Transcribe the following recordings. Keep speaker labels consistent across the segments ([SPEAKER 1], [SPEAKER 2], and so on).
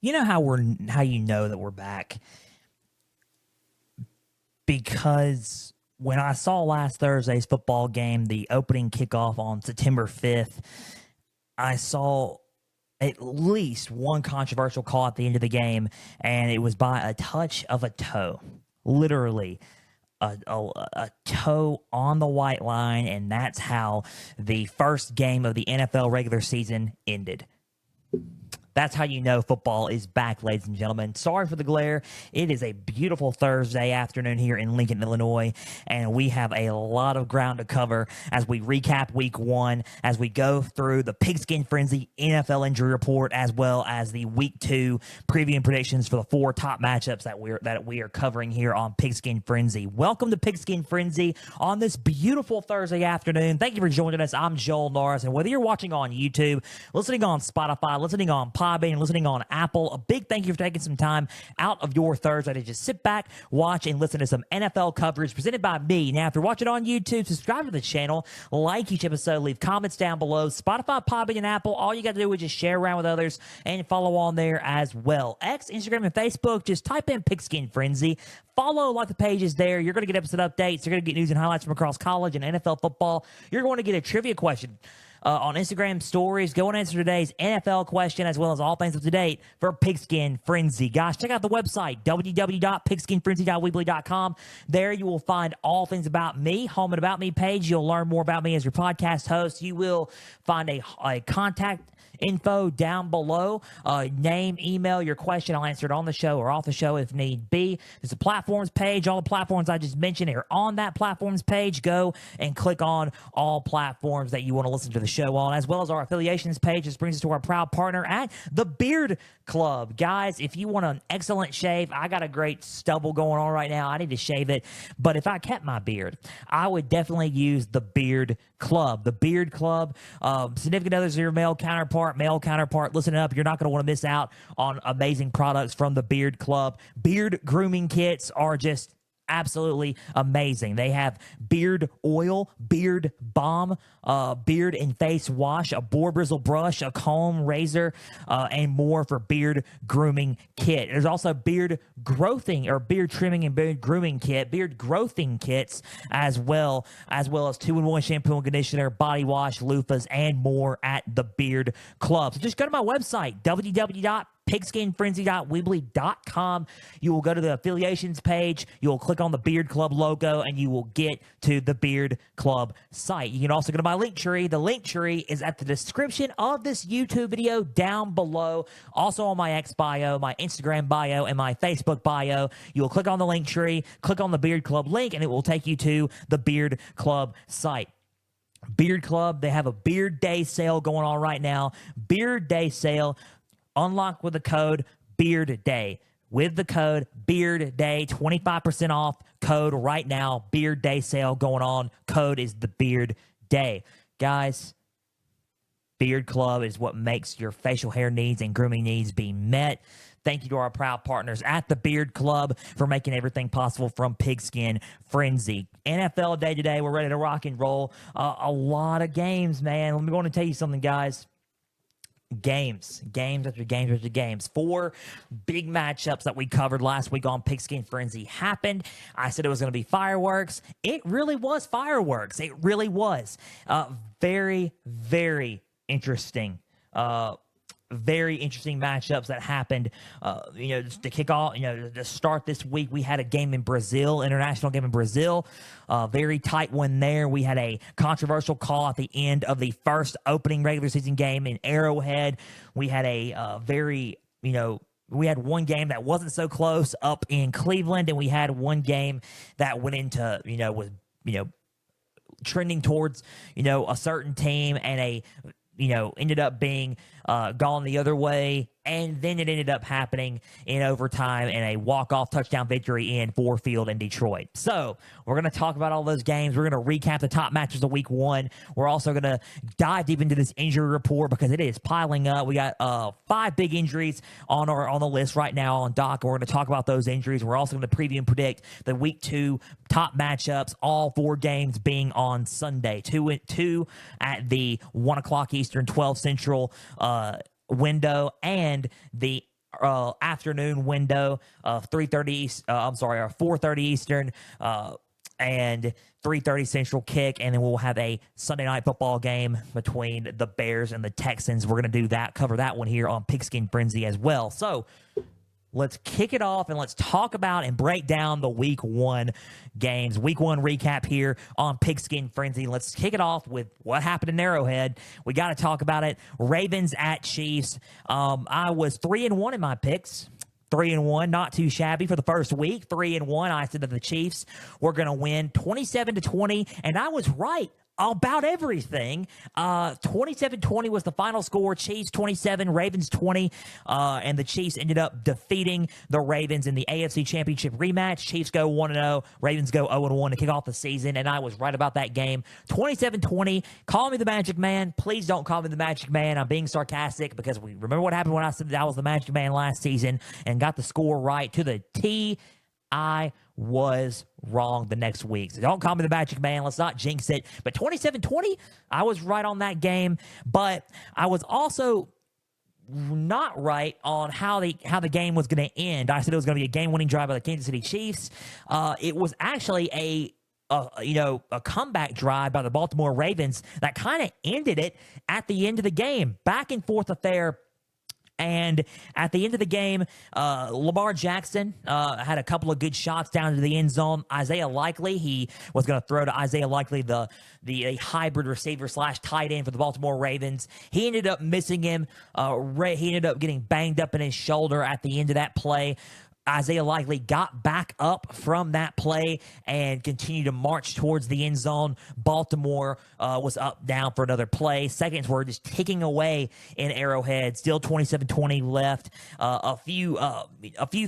[SPEAKER 1] You know how you know that we're back? Because when I saw last Thursday's football game, the opening kickoff on September 5th, I saw at least one controversial call at the end of the game, and it was by a touch of a toe. Literally, a toe on the white line, and that's how the first game of the NFL regular season ended. That's how you know football is back, ladies and gentlemen. Sorry for the glare. It is a beautiful Thursday afternoon here in Lincoln, Illinois, and we have a lot of ground to cover as we recap week one, as we go through the Pigskin Frenzy NFL injury report, as well as the week two preview and predictions for the four top matchups that we are covering here on Pigskin Frenzy. Welcome to Pigskin Frenzy on this beautiful Thursday afternoon. Thank you for joining us. I'm Joel Norris, and whether you're watching on YouTube, listening on Spotify, listening on Podbean, listening on Apple, a big thank you for taking some time out of your Thursday to just sit back, watch, and listen to some NFL coverage presented by me. Now, if you're watching on YouTube, subscribe to the channel, like each episode, leave comments down below. Spotify, Podbean, and Apple, all you got to do is just share around with others and follow on there as well. X, Instagram, and Facebook, just type in Pigskin Frenzy. Follow, like the pages there. You're going to get episode updates. You're going to get news and highlights from across college and NFL football. You're going to get a trivia question on Instagram stories. Go and answer today's NFL question, as well as all things up to date for Pigskin Frenzy. Guys, check out the website, www.pigskinfrenzy.weebly.com. There you will find all things about me, home and about me page. You'll learn more about me as your podcast host. You will find a contact info down below. Name, email, your question. I'll answer it on the show or off the show if need be. There's a platforms page. All the platforms I just mentioned are on that platforms page. Go and click on all platforms that you want to listen to the show on, as well as our affiliations page. This brings us to our proud partner at the Beard Club. Guys, if you want an excellent shave, I got a great stubble going on right now. I need to shave it, but if I kept my beard, I would definitely use the Beard Club. The Beard Club, significant others of your male counterpart, listen up. You're not going to want to miss out on amazing products from the Beard Club. Beard grooming kits are just absolutely amazing. They have beard oil, beard balm, beard and face wash, a boar bristle brush, a comb, razor, and more for beard grooming kit. There's also beard growthing or beard trimming and beard grooming kit, beard growthing kits as well as 2-in-1 shampoo and conditioner, body wash, loofahs, and more at the Beard Club. So just go to my website, pigskinfrenzy.weebly.com. You will go to the affiliations page. You will click on the Beard Club logo, and you will get to the Beard Club site. You can also go to my link tree. The link tree is at the description of this YouTube video down below. Also on my X bio, my Instagram bio, and my Facebook bio. You will click on the link tree, click on the Beard Club link, and it will take you to the Beard Club site. Beard Club, they have a Beard Day sale going on right now. Beard Day sale. Unlock with the code Beard Day. With the code Beard Day, 25% off code right now. Beard Day sale going on. Code is the Beard Day. Guys, Beard Club is what makes your facial hair needs and grooming needs be met. Thank you to our proud partners at the Beard Club for making everything possible from Pigskin Frenzy. NFL day today. We're ready to rock and roll. A lot of games, man. Let me go on and tell you something, guys. Games after games. 4 big matchups that we covered last week on Pigskin Frenzy happened. I said it was going to be fireworks. It really was fireworks. It really was. Very, very interesting. Very interesting matchups that happened. To kick off, to start this week, we had a game in Brazil, international game in Brazil. Very tight one there. We had a controversial call at the end of the first opening regular season game in Arrowhead. We had we had one game that wasn't so close up in Cleveland, and we had one game that went into, was trending towards, a certain team, and ended up being gone the other way. And then it ended up happening in overtime and a walk-off touchdown victory in Ford Field in Detroit. So we're going to talk about all those games. We're going to recap the top matches of week one. We're also going to dive deep into this injury report because it is piling up. We got 5 big injuries on the list right now on doc. We're going to talk about those injuries. We're also going to preview and predict the week 2 top matchups, all 4 games being on Sunday. 2 at the 1 o'clock Eastern, 12 Central window, and the afternoon window of 4:30 Eastern, and 3:30 Central kick, and then we'll have a Sunday night football game between the Bears and the Texans. We're going to do that, cover that one here on Pigskin Frenzy as well. So let's kick it off and let's talk about and break down the week 1 games. Week 1 recap here on Pigskin Frenzy. Let's kick it off with what happened in Arrowhead. We got to talk about it. Ravens at Chiefs. I was 3-1 in my picks. 3-1, not too shabby for the first week. 3-1. I said that the Chiefs were going to win 27-20, and I was right about everything. 27-20 was the final score. Chiefs 27, Ravens 20, and the Chiefs ended up defeating the Ravens in the AFC Championship rematch. Chiefs go 1-0, Ravens go 0-1 to kick off the season, and I was right about that game. 27-20. Call me the Magic Man. Please don't call me the Magic Man. I'm being sarcastic because we remember what happened when I said that I was the Magic Man last season and got the score right to the T. I was wrong the next week. So don't call me the Magic Man. Let's not jinx it. But 27-20, I was right on that game. But I was also not right on how the game was going to end. I said it was going to be a game-winning drive by the Kansas City Chiefs. It was actually a comeback drive by the Baltimore Ravens that kind of ended it at the end of the game. Back and forth affair. And at the end of the game, Lamar Jackson had a couple of good shots down to the end zone. Isaiah Likely, he was going to throw to Isaiah Likely, the hybrid receiver / tight end for the Baltimore Ravens. He ended up missing him. He ended up getting banged up in his shoulder at the end of that play. Isaiah Likely got back up from that play and continued to march towards the end zone. Baltimore was up, down for another play. Seconds were just ticking away in Arrowhead. Still 27-20 left. A few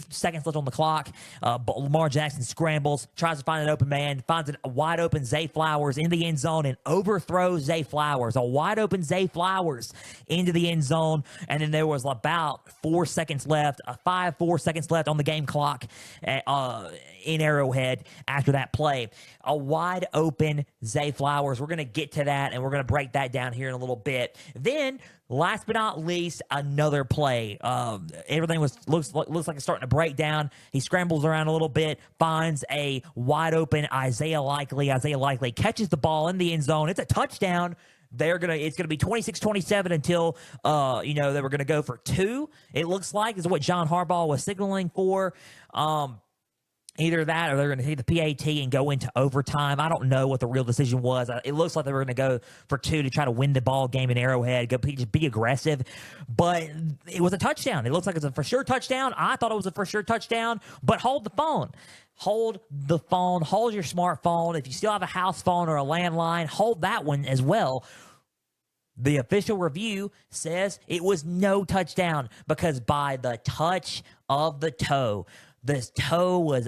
[SPEAKER 1] seconds left on the clock. But Lamar Jackson scrambles, tries to find an open man, finds a wide open Zay Flowers in the end zone and overthrows Zay Flowers. A wide open Zay Flowers into the end zone. And then there was about 4 seconds left. 4 seconds left on the game clock in Arrowhead after that play. A wide open Zay Flowers. We're going to get to that, and we're going to break that down here in a little bit. Then, last but not least, another play. Everything looks like it's starting to break down. He scrambles around a little bit, finds a wide open Isaiah Likely. Isaiah Likely catches the ball in the end zone. It's a touchdown. It's gonna be 26-27 until they were gonna go for 2. It looks like is what John Harbaugh was signaling for. Either that or they're going to hit the PAT and go into overtime. I don't know what the real decision was. It looks like they were going to go for 2 to try to win the ball game in Arrowhead, just be aggressive. But it was a touchdown. It looks like it's a for sure touchdown. I thought it was a for sure touchdown, but hold the phone. Hold the phone. Hold your smartphone. If you still have a house phone or a landline, hold that one as well. The official review says it was no touchdown because by the touch of the toe, this toe was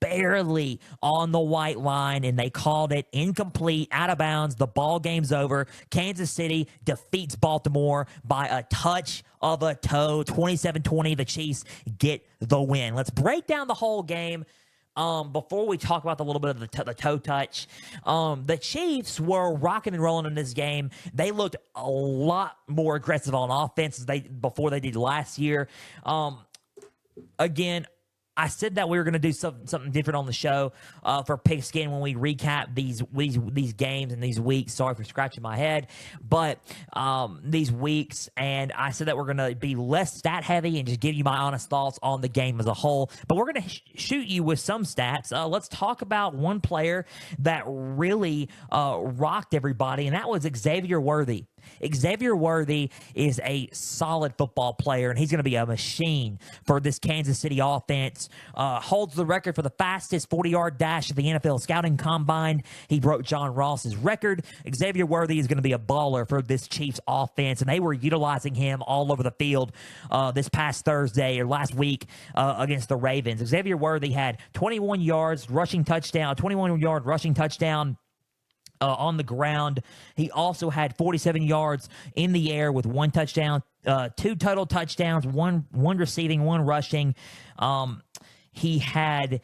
[SPEAKER 1] barely on the white line, and they called it incomplete, out of bounds. The ball game's over. Kansas City defeats Baltimore by a touch of a toe. 27-20. The Chiefs get the win. Let's break down the whole game. Before we talk about a little bit of the toe touch, the Chiefs were rocking and rolling in this game. They looked a lot more aggressive on offense before they did last year. Again, I said that we were going to do something different on the show for Pigskin when we recap these games and these weeks. Sorry for scratching my head, but these weeks, and I said that we're going to be less stat heavy and just give you my honest thoughts on the game as a whole. But we're going to shoot you with some stats. Let's talk about one player that really rocked everybody, and that was Xavier Worthy. Xavier Worthy is a solid football player, and he's going to be a machine for this Kansas City offense. Holds the record for the fastest 40-yard dash at the NFL Scouting Combine. He broke John Ross's record. Xavier Worthy is going to be a baller for this Chiefs offense, and they were utilizing him all over the field this past Thursday or last week against the Ravens. Xavier Worthy had 21-yard rushing touchdown on the ground. He also had 47 yards in the air with 1 touchdown, 2 total touchdowns, one receiving, 1 rushing. He had,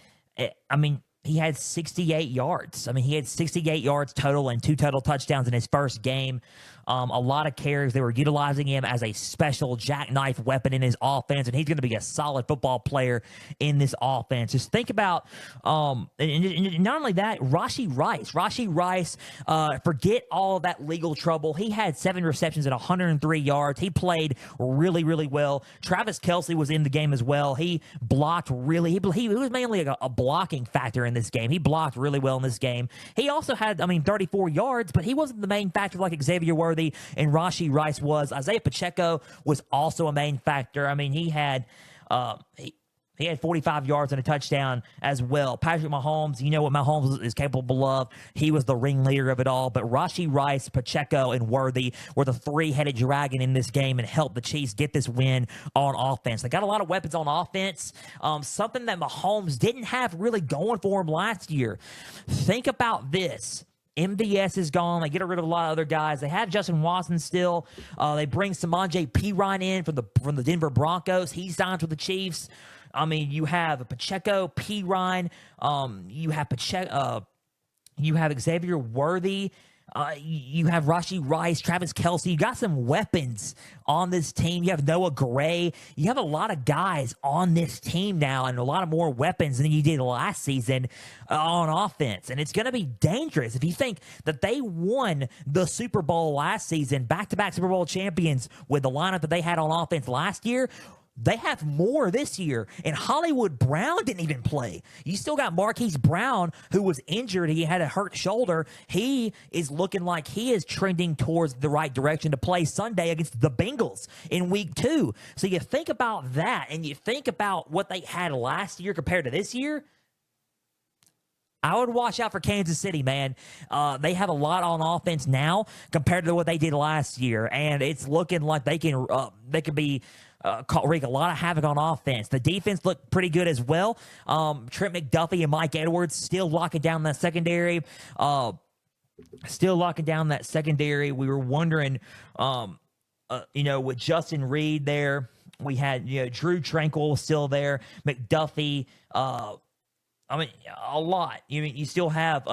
[SPEAKER 1] he had 68 yards. I mean, he had 68 yards total and 2 total touchdowns in his first game. A lot of carries. They were utilizing him as a special jackknife weapon in his offense, and he's going to be a solid football player in this offense. Just think about, and not only that, Rashee Rice, forget all of that legal trouble. He had 7 receptions at 103 yards. He played really, really well. Travis Kelce was in the game as well. He blocked really. He was mainly a blocking factor in this game. He blocked really well in this game. He also had, 34 yards, but he wasn't the main factor like Xavier Worthy and Rashee Rice was. Isaiah Pacheco was also a main factor. I mean, he had 45 yards and a touchdown as well. Patrick Mahomes, you know what Mahomes is capable of. He was the ringleader of it all. But Rashee Rice, Pacheco, and Worthy were the 3-headed dragon in this game and helped the Chiefs get this win on offense. They got a lot of weapons on offense, something that Mahomes didn't have really going for him last year. Think about this. MVS is gone. They get rid of a lot of other guys. They have Justin Watson still. They bring Samaje Perine in from the Denver Broncos. He signs with the Chiefs. I mean, you have Pacheco, Perine. You have Xavier Worthy. You have Rashee Rice, Travis Kelce. You got some weapons on this team. You have Noah Gray. You have a lot of guys on this team now and a lot of more weapons than you did last season on offense. And it's going to be dangerous. If you think that they won the Super Bowl last season, back-to-back Super Bowl champions with the lineup that they had on offense last year, they have more this year, and Hollywood Brown didn't even play. You still got Marquise Brown, who was injured. He had a hurt shoulder. He is looking like he is trending towards the right direction to play Sunday against the Bengals in week 2. So you think about that, and you think about what they had last year compared to this year. I would watch out for Kansas City, man. They have a lot on offense now compared to what they did last year, and it's looking like they can be wreak a lot of havoc on offense. The defense looked pretty good as well. Trent McDuffie and Mike Edwards still locking down that secondary. We were wondering, with Justin Reed there, we had Drew Tranquil was still there. McDuffie. A lot. You still have.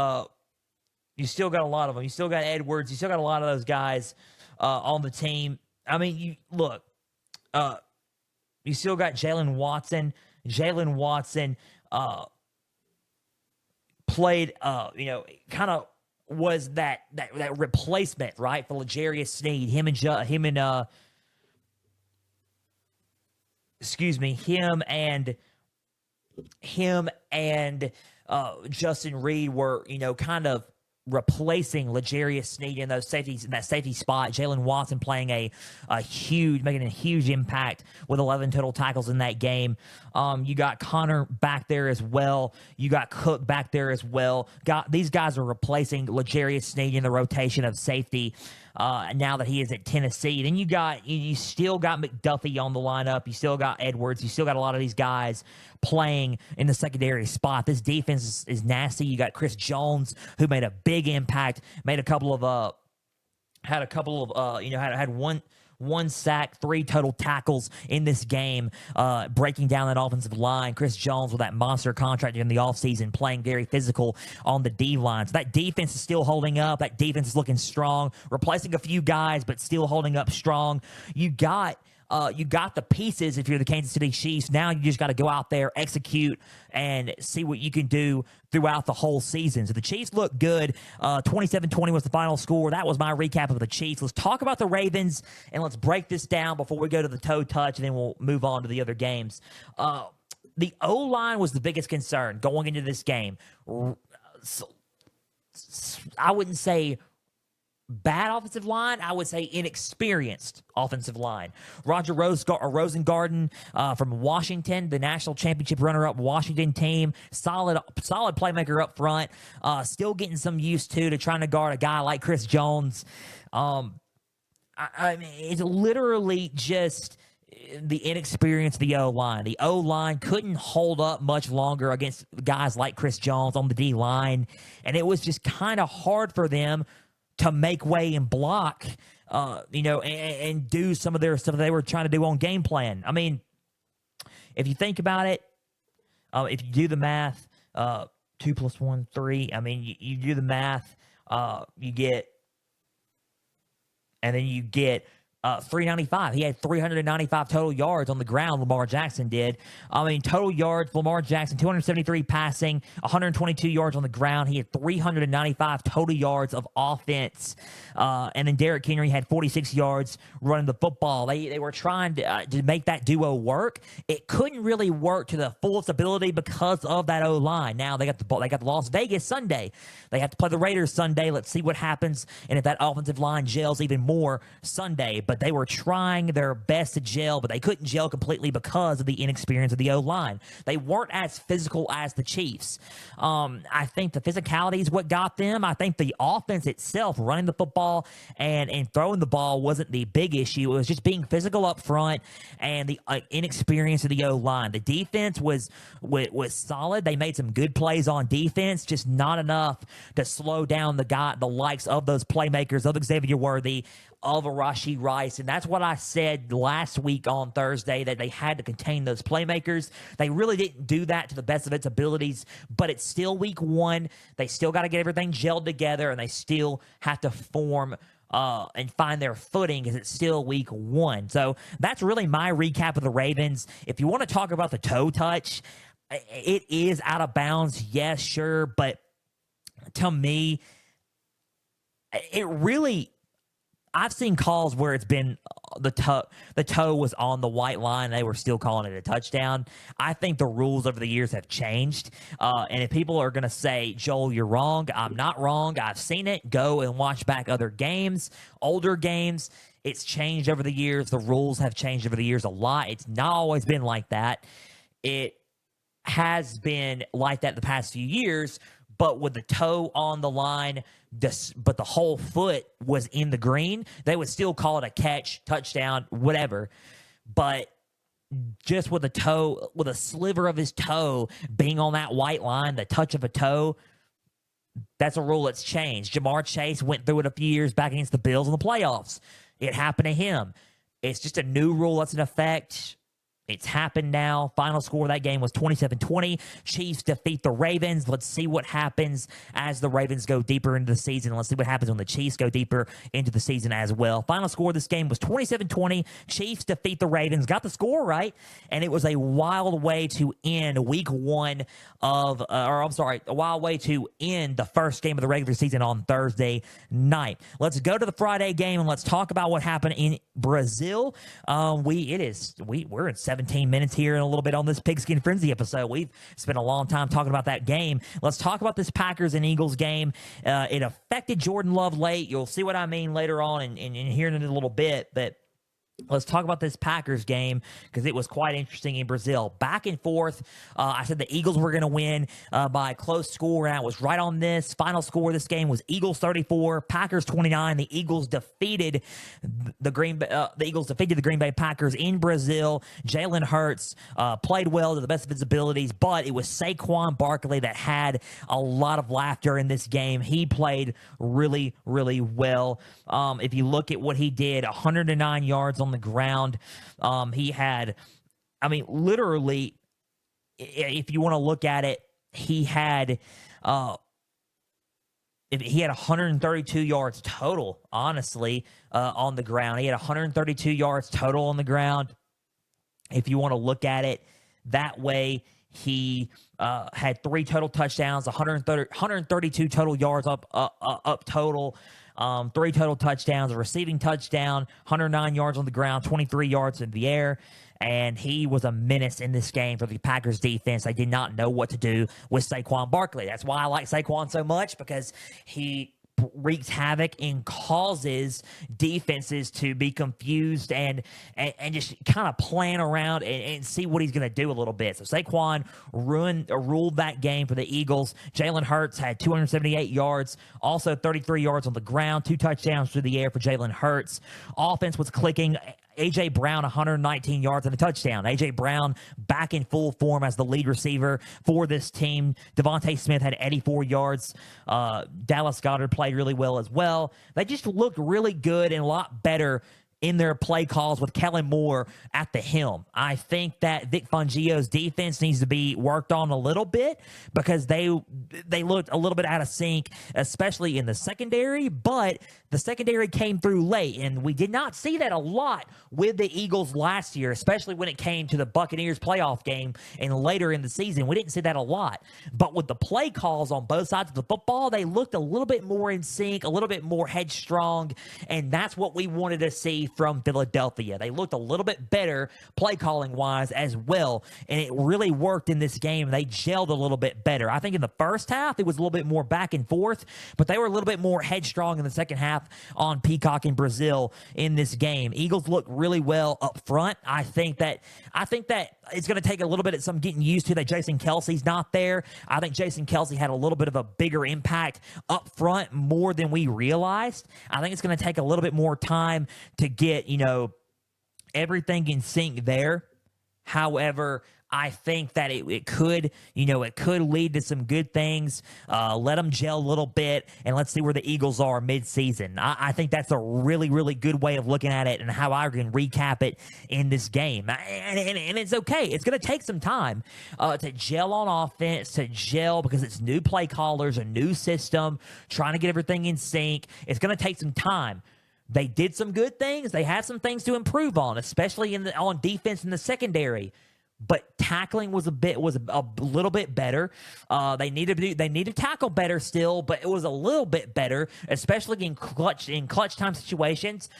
[SPEAKER 1] You still got a lot of them. You still got Edwards. You still got a lot of those guys on the team. You still got Jalen Watson. Jalen Watson played, kind of was that replacement, right, for L'Jarius Sneed. Him and Justin Reed were, kind of replacing L'Jarius Sneed in those safeties in that safety spot. Jalen Watson playing making a huge impact with 11 total tackles in that game. You got Connor back there as well. You got Cook back there as well. These guys are replacing L'Jarius Sneed in the rotation of safety. Now that he is at Tennessee, then you still got McDuffie on the lineup. You still got Edwards. You still got a lot of these guys playing in the secondary spot. This defense is nasty. You got Chris Jones, who made a big impact. Had one sack, 3 total tackles in this game, breaking down that offensive line. Chris Jones with that monster contract in the offseason, playing very physical on the D-line. So that defense is still holding up. That defense is looking strong, replacing a few guys, but still holding up strong. You got the pieces if you're the Kansas City Chiefs. Now you just got to go out there, execute, and see what you can do throughout the whole season. So the Chiefs look good. 27-20 was the final score. That was my recap of the Chiefs. Let's talk about the Ravens, and let's break this down before we go to the toe touch, and then we'll move on to the other games. The O-line was the biggest concern going into this game. I wouldn't say bad offensive line, I would say inexperienced offensive line. Roger Rosengarten from Washington, the national championship runner-up Washington team, solid playmaker up front, still getting some used to trying to guard a guy like Chris Jones. It's literally just the inexperience of the O-line. The O-line couldn't hold up much longer against guys like Chris Jones on the D-line, and it was just kind of hard for them to make way and block, and do some of their stuff they were trying to do on game plan. If you think about it, if you do the math, 2 plus 1, 3. I mean, you do the math. You get, and then you get 395. He had 395 total yards on the ground. Lamar Jackson did. I mean, total yards, Lamar Jackson, 273 passing, 122 yards on the ground. He had 395 total yards of offense. And then Derrick Henry had 46 yards running the football. They were trying to make that duo work. It couldn't really work to the fullest ability because of that O-line. Now they got the Las Vegas Sunday. They have to play the Raiders Sunday. Let's see what happens and if that offensive line gels even more Sunday. But they were trying their best to gel, but they couldn't gel completely because of the inexperience of the O-line. They weren't as physical as the Chiefs. I think the physicality is what got them. I think the offense itself, running the football and throwing the ball, wasn't the big issue. It was just being physical up front and the inexperience of the O-line. The defense was solid. They made some good plays on defense, just not enough to slow down the likes of those playmakers, of Xavier Worthy, of Rashee Rice. And that's what I said last week on Thursday, that they had to contain those playmakers. They really didn't do that to the best of its abilities, but it's still week 1. They still got to get everything gelled together, and they still have to form and find their footing because it's still week 1. So that's really my recap of the Ravens. If you want to talk about the toe touch, it is out of bounds. Yes, sure. But to me, it really, I've seen calls where it's been the toe was on the white line and they were still calling it a touchdown. I think the rules over the years have changed. And if people are going to say, Joel, you're wrong, I'm not wrong. I've seen it. Go and watch back other games, older games. It's changed over the years. The rules have changed over the years a lot. It's not always been like that. It has been like that the past few years, but with the toe on the line, but the whole foot was in the green, they would still call it a catch, touchdown, whatever. But just with a toe, with a sliver of his toe being on that white line, the touch of a toe, that's a rule that's changed. Jamar Chase went through it a few years back against the Bills in the playoffs. It happened to him. It's just a new rule that's in effect. It's happened now. Final score of that game was 27-20. Chiefs defeat the Ravens. Let's see what happens as the Ravens go deeper into the season. Let's see what happens when the Chiefs go deeper into the season as well. Final score of this game was 27-20. Chiefs defeat the Ravens. Got the score right, and it was a wild way to end week 1 of, a wild way to end the first game of the regular season on Thursday night. Let's go to the Friday game, and let's talk about what happened in Brazil. We're in 17 minutes here and a little bit on this Pigskin Frenzy episode. We've spent a long time talking about that game. Let's talk about this Packers and Eagles game. It affected Jordan Love late. You'll see what I mean later on and hearing it in a little bit, but let's talk about this Packers game because it was quite interesting in Brazil. Back and forth. I said the Eagles were going to win by a close score, and I was right on this. Final score of this game was Eagles 34, Packers 29. The Eagles defeated the Green Bay Packers in Brazil. Jalen Hurts played well to the best of his abilities, but it was Saquon Barkley that had a lot of laughter in this game. He played really, really well. If you look at what he did, 109 yards on the ground. He had, literally, if you want to look at it, he had 132 yards total, honestly, on the ground. He had 132 yards total on the ground. If you want to look at it that way, he had 3 total touchdowns, 132 total yards up total. 3 total touchdowns, a receiving touchdown, 109 yards on the ground, 23 yards in the air, and he was a menace in this game for the Packers defense. They did not know what to do with Saquon Barkley. That's why I like Saquon so much, because he wreaks havoc and causes defenses to be confused and just kind of plan around and see what he's going to do a little bit. So Saquon ruled that game for the Eagles. Jalen Hurts had 278 yards, also 33 yards on the ground, 2 touchdowns through the air for Jalen Hurts. Offense was clicking. A.J. Brown, 119 yards and a touchdown. A.J. Brown back in full form as the lead receiver for this team. Devontae Smith had 84 yards. Dallas Goedert played really well as well. They just looked really good and a lot better in their play calls with Kellen Moore at the helm. I think that Vic Fangio's defense needs to be worked on a little bit because they looked a little bit out of sync, especially in the secondary, but the secondary came through late, and we did not see that a lot with the Eagles last year, especially when it came to the Buccaneers playoff game and later in the season. We didn't see that a lot. But with the play calls on both sides of the football, they looked a little bit more in sync, a little bit more headstrong, and that's what we wanted to see from Philadelphia. They looked a little bit better play calling wise as well, and it really worked in this game. They gelled a little bit better. I think in the first half it was a little bit more back and forth, but they were a little bit more headstrong in the second half on Peacock and Brazil in this game. Eagles look really well up front. I think that it's going to take a little bit of some getting used to that Jason Kelsey's not there. I think Jason Kelsey had a little bit of a bigger impact up front more than we realized. I think it's going to take a little bit more time to get, everything in sync there. However, I think that it could lead to some good things. Let them gel a little bit, and let's see where the Eagles are mid-season. I think that's a really, really good way of looking at it and how I can recap it in this game. And it's okay. It's going to take some time to gel on offense, because it's new play callers, a new system, trying to get everything in sync. It's going to take some time. They did some good things. They had some things to improve on, especially on defense in the secondary. But tackling was a little bit better. They need to tackle better still, but it was a little bit better, especially in clutch time situations.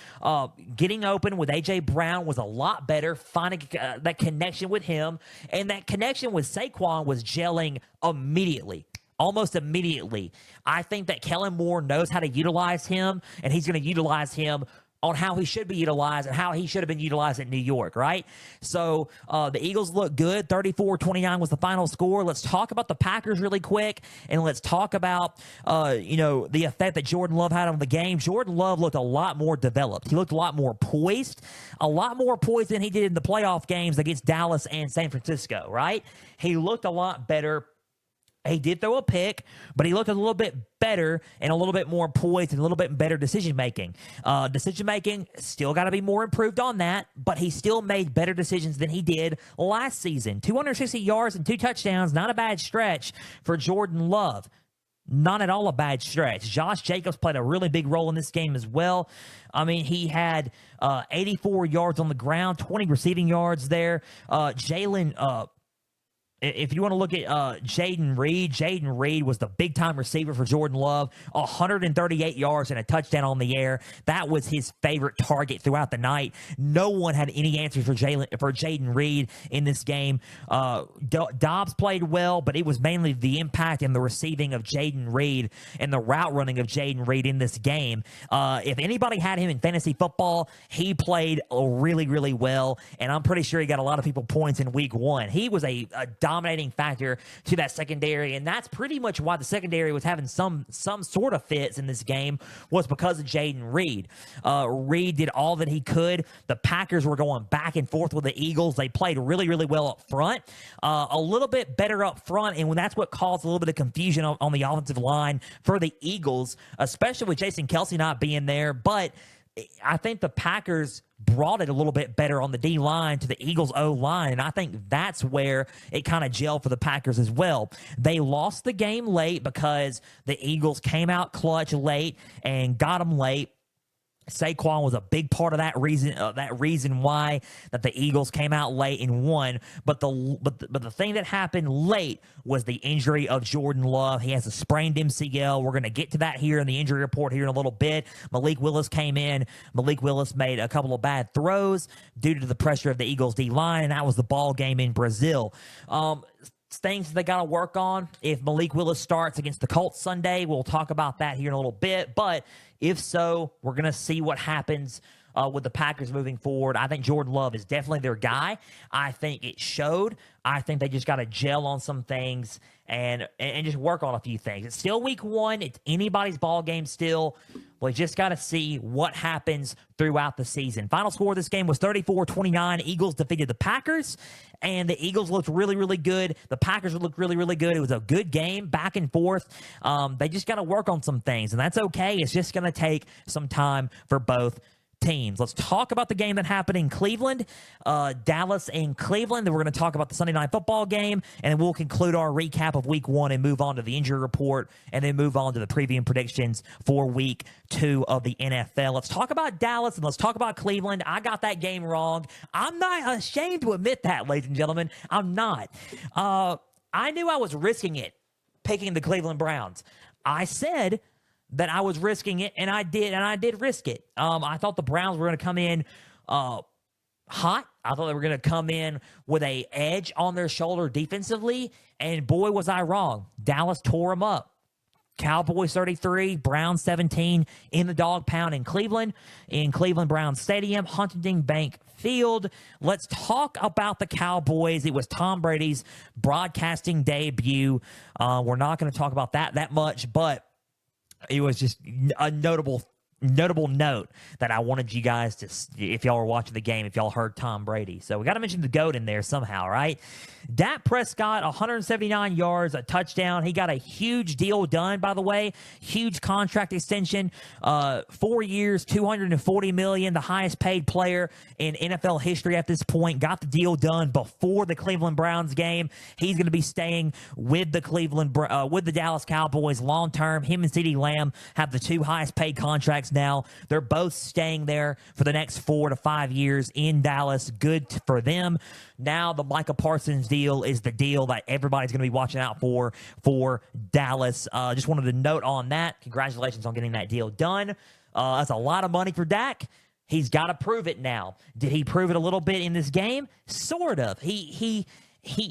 [SPEAKER 1] Getting open with A.J. Brown was a lot better. Finding that connection with him, and that connection with Saquon was gelling immediately. Almost immediately. I think that Kellen Moore knows how to utilize him, and he's going to utilize him on how he should be utilized and how he should have been utilized at New York, right? So the Eagles look good. 34-29 was the final score. Let's talk about the Packers really quick, and let's talk about, the effect that Jordan Love had on the game. Jordan Love looked a lot more developed. He looked a lot more poised than he did in the playoff games against Dallas and San Francisco, right? He looked a lot better. He did throw a pick, but he looked a little bit better and a little bit more poised and a little bit better decision-making. Decision-making, still got to be more improved on that, but he still made better decisions than he did last season. 260 yards and 2 touchdowns, not a bad stretch for Jordan Love. Not at all a bad stretch. Josh Jacobs played a really big role in this game as well. I mean, he had 84 yards on the ground, 20 receiving yards there. If you want to look at Jaden Reed was the big-time receiver for Jordan Love, 138 yards and a touchdown on the air. That was his favorite target throughout the night. No one had any answers for Jaden Reed in this game. Dobbs played well, but it was mainly the impact and the receiving of Jaden Reed and the route running of Jaden Reed in this game. If anybody had him in fantasy football, he played really, really well, and I'm pretty sure he got a lot of people points in week 1. He was a dominating factor to that secondary, and that's pretty much why the secondary was having some sort of fits in this game, was because of Jaden Reed. Reed did all that he could. The Packers were going back and forth with the Eagles. They played really, really well up front, a little bit better up front, and that's what caused a little bit of confusion on the offensive line for the Eagles, especially with Jason Kelsey not being there. But I think the Packers brought it a little bit better on the D-line to the Eagles' O-line, and I think that's where it kind of gelled for the Packers as well. They lost the game late because the Eagles came out clutch late and got them late. Saquon was a big part of that reason why that the Eagles came out late and won. But the thing that happened late was the injury of Jordan Love. He has a sprained MCL. We're going to get to that here in the injury report here in a little bit. Malik Willis came in. Malik Willis made a couple of bad throws due to the pressure of the Eagles D-line, and that was the ball game in Brazil. Things they got to work on. If Malik Willis starts against the Colts Sunday, we'll talk about that here in a little bit. But if so, we're going to see what happens with the Packers moving forward. I think Jordan Love is definitely their guy. I think it showed. I think they just got to gel on some things and just work on a few things. It's still week 1. It's anybody's ball game still. We just got to see what happens throughout the season. Final score of this game was 34-29. Eagles defeated the Packers, and the Eagles looked really, really good. The Packers looked really, really good. It was a good game, back and forth. They just got to work on some things, and that's okay. It's just going to take some time for both teams. Let's talk about the game that happened in Cleveland, Dallas and Cleveland. Then we're going to talk about the Sunday Night Football game, and then we'll conclude our recap of Week 1 and move on to the injury report, and then move on to the preview and predictions for Week 2 of the NFL. Let's talk about Dallas, and let's talk about Cleveland. I got that game wrong. I'm not ashamed to admit that, ladies and gentlemen. I'm not. I knew I was risking it picking the Cleveland Browns. I said that I was risking it, and I did risk it. I thought the Browns were going to come in hot. I thought they were going to come in with a edge on their shoulder defensively, and boy, was I wrong. Dallas tore them up. Cowboys 33, Browns 17 in the dog pound in Cleveland Browns Stadium, Huntington Bank Field. Let's talk about the Cowboys. It was Tom Brady's broadcasting debut. We're not going to talk about that much, but it was just a notable note that I wanted you guys to, if y'all were watching the game, if y'all heard Tom Brady. So we got to mention the GOAT in there somehow, right? Dak Prescott, 179 yards, a touchdown. He got a huge deal done, by the way. Huge contract extension. 4 years, $240 million, the highest paid player in NFL history at this point. Got the deal done before the Cleveland Browns game. He's going to be staying with the Dallas Cowboys long term. Him and CeeDee Lamb have the 2 highest paid contracts now. They're both staying there for the next 4 to 5 years in Dallas. Good for them. Now the Micah Parsons deal is the deal that everybody's going to be watching out for Dallas. Just wanted to note on that. Congratulations on getting that deal done. That's a lot of money for Dak. He's got to prove it now. Did he prove it a little bit in this game? Sort of. He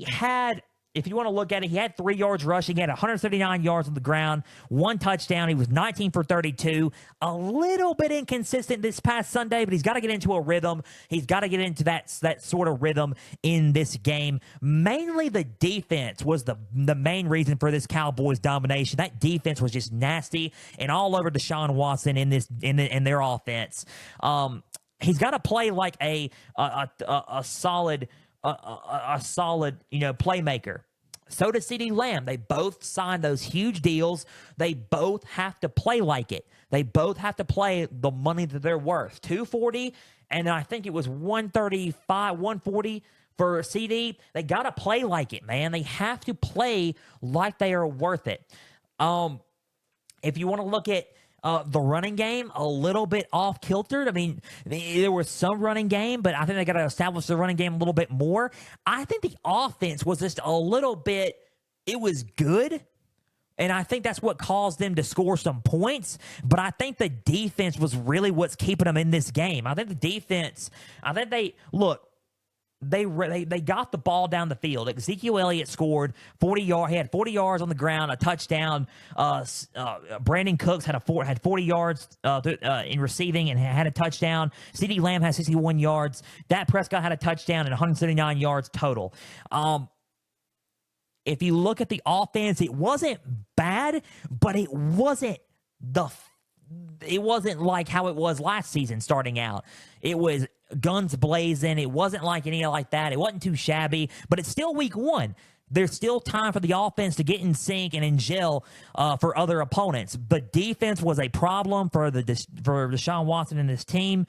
[SPEAKER 1] had, if you want to look at it, he had 3 yards rushing. He had 179 yards on the ground, 1 touchdown. He was 19 for 32. A little bit inconsistent this past Sunday, but he's got to get into a rhythm. He's got to get into that sort of rhythm in this game. Mainly the defense was the main reason for this Cowboys domination. That defense was just nasty and all over Deshaun Watson in their offense. He's got to play like a solid playmaker. So does CeeDee Lamb. They both signed those huge deals. They both have to play like it. They both have to play the money that they're worth. $240, and I think it was $140 for CeeDee. They got to play like it, man. They have to play like they are worth it. If you want to look at the running game, a little bit off kiltered. I mean, there was some running game, but I think they got to establish the running game a little bit more. I think the offense was just a little bit, it was good, and I think that's what caused them to score some points, but I think the defense was really what's keeping them in this game. I think the defense, they got the ball down the field. Ezekiel Elliott scored 40 yards. He had 40 yards on the ground, a touchdown. Brandon Cooks had 40 yards in receiving and had a touchdown. CeeDee Lamb had 61 yards. Dak Prescott had a touchdown and 179 yards total. If you look at the offense, it wasn't bad, but it wasn't like how it was last season starting out. It was guns blazing. It wasn't like any like that. It wasn't too shabby, but it's still week 1. There's still time for the offense to get in sync and in gel for other opponents. But defense was a problem for Deshaun Watson and his team.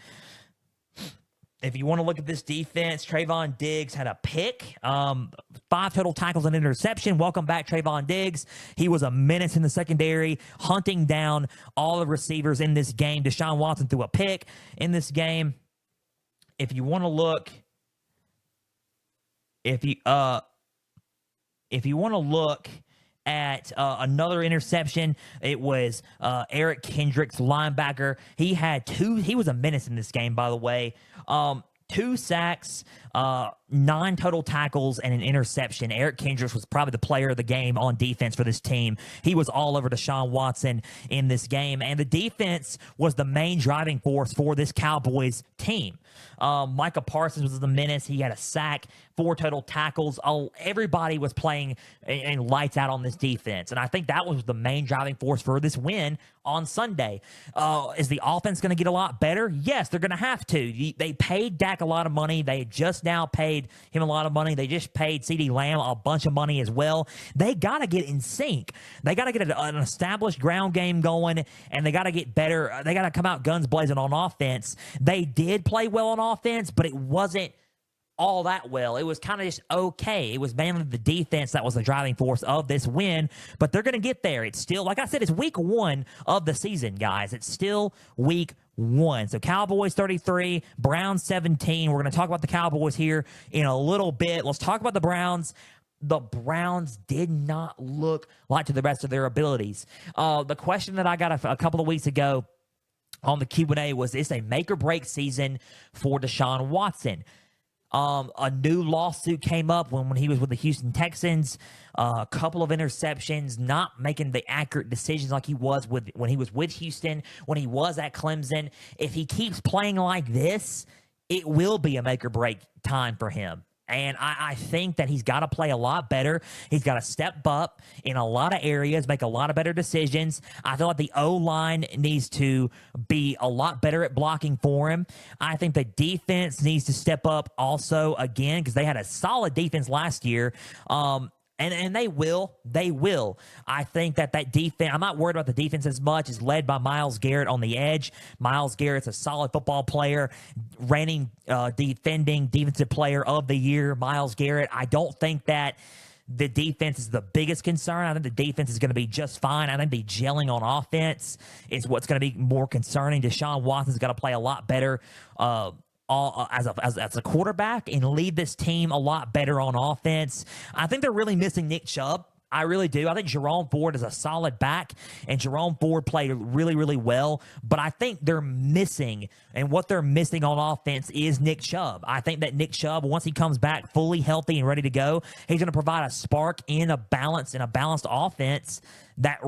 [SPEAKER 1] If you want to look at this defense, Trayvon Diggs had a pick, 5 total tackles and interception. Welcome back, Trayvon Diggs. He was a menace in the secondary, hunting down all the receivers in this game. Deshaun Watson threw a pick in this game. If you want to look, if you want to look at another interception, it was Eric Kendricks, linebacker. He had 2. He was a menace in this game, by the way. 2 sacks, 9 total tackles, and an interception. Eric Kendricks was probably the player of the game on defense for this team. He was all over Deshaun Watson in this game, and the defense was the main driving force for this Cowboys team. Micah Parsons was the menace. He had a sack, 4 total tackles. Everybody was playing and lights out on this defense, and I think that was the main driving force for this win on Sunday. Is the offense going to get a lot better? Yes, they're going to have to. They paid Dak a lot of money. They just now paid paid him a lot of money. They just paid CeeDee Lamb a bunch of money as well. They got to get in sync. They got to get an established ground game going, and they got to get better. They got to come out guns blazing on offense. They did play well on offense, but it wasn't all that well. It was kind of just okay. It was mainly the defense that was the driving force of this win, but they're going to get there. It's still, like I said, it's week 1 of the season, guys. It's still week 1. So Cowboys 33, Browns 17. We're going to talk about the Cowboys here in a little bit. Let's talk about the Browns. The Browns did not look like to the best of their abilities. The question that I got a couple of weeks ago on the Q&A was, is a make or break season for Deshaun Watson? A new lawsuit came up when he was with the Houston Texans. A couple of interceptions, not making the accurate decisions like he was when he was with Houston, when he was at Clemson. If he keeps playing like this, it will be a make or break time for him. And I think that he's got to play a lot better. He's got to step up in a lot of areas, make a lot of better decisions. I feel like the O-line needs to be a lot better at blocking for him. I think the defense needs to step up also again, because they had a solid defense last year. And they will. They will. I think that defense, I'm not worried about the defense as much. It's led by Myles Garrett on the edge. Myles Garrett's a solid football player, reigning defending defensive player of the year, Myles Garrett. I don't think that the defense is the biggest concern. I think the defense is going to be just fine. I think the gelling on offense is what's going to be more concerning. Deshaun Watson's got to play a lot better as a quarterback and lead this team a lot better on offense. I think they're really missing Nick Chubb. I really do. I think Jerome Ford is a solid back, and Jerome Ford played really, really well. But I think they're missing, and what they're missing on offense is Nick Chubb. I think that Nick Chubb, once he comes back fully healthy and ready to go, he's going to provide a spark in a balanced offense that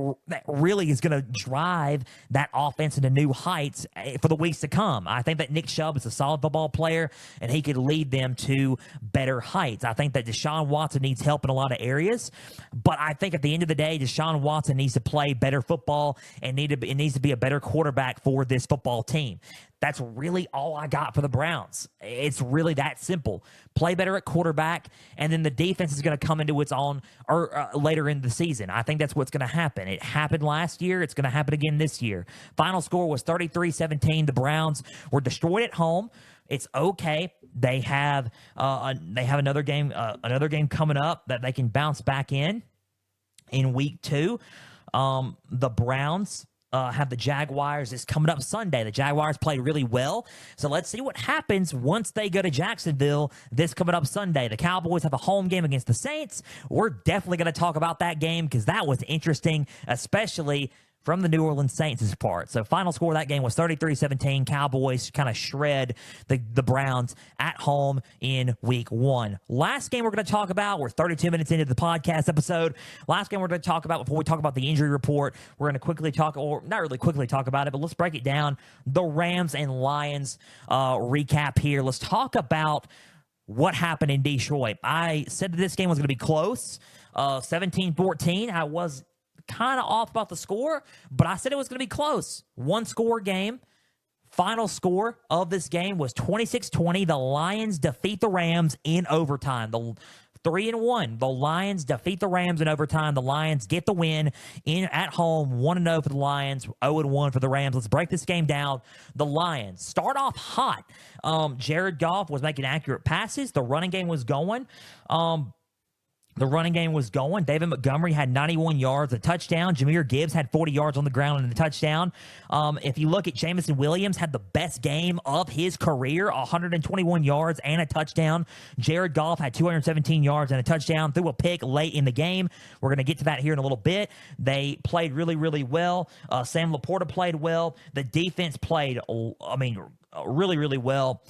[SPEAKER 1] really is going to drive that offense into new heights for the weeks to come. I think that Nick Chubb is a solid football player, and he could lead them to better heights. I think that Deshaun Watson needs help in a lot of areas, but I think at the end of the day, Deshaun Watson needs to play better football and it needs to be a better quarterback for this football team. That's really all I got for the Browns. It's really that simple. Play better at quarterback, and then the defense is going to come into its own later in the season. I think that's what's going to happen. It happened last year. It's going to happen again this year. Final score was 33-17. The Browns were destroyed at home. It's okay. They have another game coming up that they can bounce back in week 2. The Browns have the Jaguars. It's coming up Sunday. The Jaguars played really well. So let's see what happens once they go to Jacksonville this coming up Sunday. The Cowboys have a home game against the Saints. We're definitely going to talk about that game because that was interesting, especially from the New Orleans Saints' part. So final score of that game was 33-17. Cowboys kind of shred the Browns at home in week 1. Last game we're going to talk about, we're 32 minutes into the podcast episode. Last game we're going to talk about before we talk about the injury report, we're going to quickly talk, or not really quickly talk about it, but let's break it down. The Rams and Lions recap here. Let's talk about what happened in Detroit. I said that this game was going to be close, 17-14. I was kind of off about the score, but I said it was going to be close. 1-score game. Final score of this game was 26-20. The Lions defeat the Rams in overtime. The 3-1. The Lions defeat the Rams in overtime. The Lions get the win at home. 1-0 for the Lions, 0-1 for the Rams. Let's break this game down. The Lions start off hot. Jared Goff was making accurate passes. The running game was going. David Montgomery had 91 yards, a touchdown. Jahmyr Gibbs had 40 yards on the ground and a touchdown. If you look at Jameson Williams, had the best game of his career, 121 yards and a touchdown. Jared Goff had 217 yards and a touchdown, threw a pick late in the game. We're going to get to that here in a little bit. They played really, really well. Sam Laporta played well. The defense played, really, really well.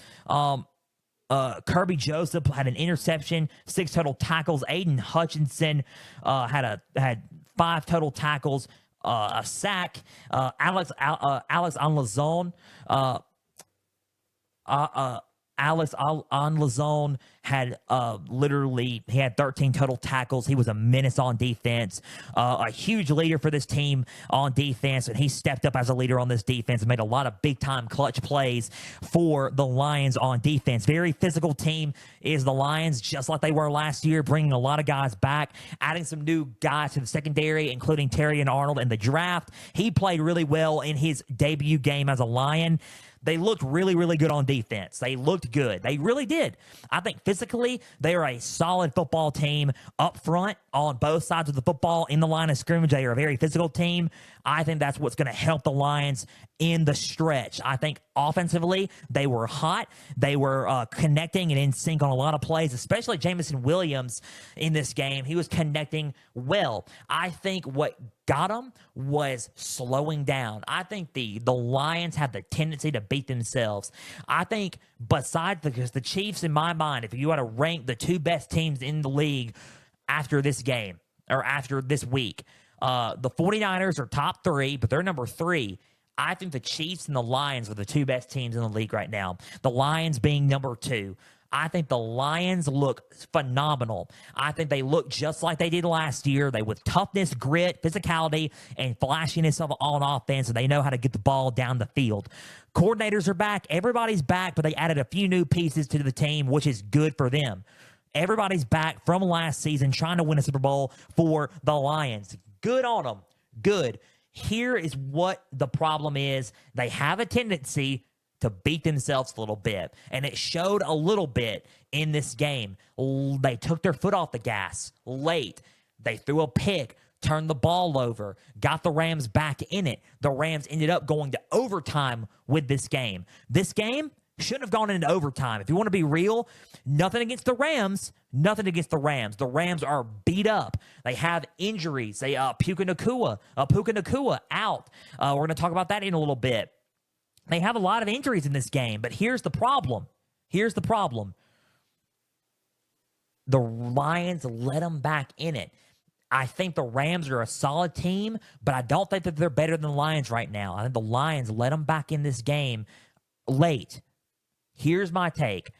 [SPEAKER 1] Kirby Joseph had an interception, 6 total tackles. Aiden Hutchinson had 5 total tackles, a sack. Alex Anlazon Alice Onlazone had he had 13 total tackles. He was a menace on defense, a huge leader for this team on defense, and he stepped up as a leader on this defense and made a lot of big-time clutch plays for the Lions on defense. Very physical team is the Lions, just like they were last year, bringing a lot of guys back, adding some new guys to the secondary, including Terry and Arnold in the draft. He played really well in his debut game as a Lion. They looked really, really good on defense. They looked good. They really did. I think physically, they are a solid football team up front on both sides of the football in the line of scrimmage. They are a very physical team. I think that's what's going to help the Lions in the stretch. I think offensively, they were hot. They were connecting and in sync on a lot of plays, especially Jamison Williams in this game. He was connecting well. I think what got him was slowing down. I think the Lions have the tendency to beat themselves. I think besides the Chiefs, in my mind, if you had to rank the two best teams in the league after this game or after this week, the 49ers are top 3, but they're number 3. I think the Chiefs and the Lions are the two best teams in the league right now. The Lions being number 2. I think the Lions look phenomenal. I think they look just like they did last year. They with toughness, grit, physicality, and flashiness on offense, and they know how to get the ball down the field. Coordinators are back. Everybody's back, but they added a few new pieces to the team, which is good for them. Everybody's back from last season trying to win a Super Bowl for the Lions. Good on them. Good. Here is what the problem is. They have a tendency to beat themselves a little bit, and it showed a little bit in this game. They took their foot off the gas late. They threw a pick, turned the ball over, got the Rams back in it. The Rams ended up going to overtime with this game. This game shouldn't have gone into overtime. If you want to be real, nothing against the Rams. Nothing against the Rams. The Rams are beat up. They have injuries. Puka Nacua out. We're going to talk about that in a little bit. They have a lot of injuries in this game, but here's the problem. The Lions let them back in it. I think the Rams are a solid team, but I don't think that they're better than the Lions right now. I think the Lions let them back in this game late. Here's my take.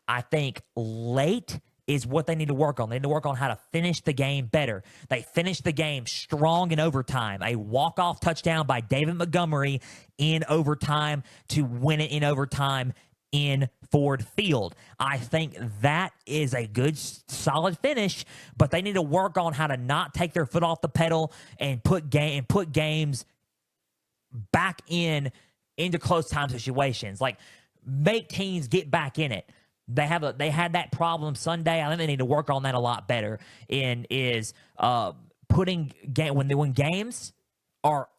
[SPEAKER 1] I think late is what they need to work on. They need to work on how to finish the game better. They finished the game strong in overtime. A walk-off touchdown by David Montgomery in overtime to win it in overtime in Ford Field. I think that is a good, solid finish, but they need to work on how to not take their foot off the pedal and put games back into close time situations. Like, make teams get back in it. They had that problem Sunday. I think they need to work on that a lot better. When games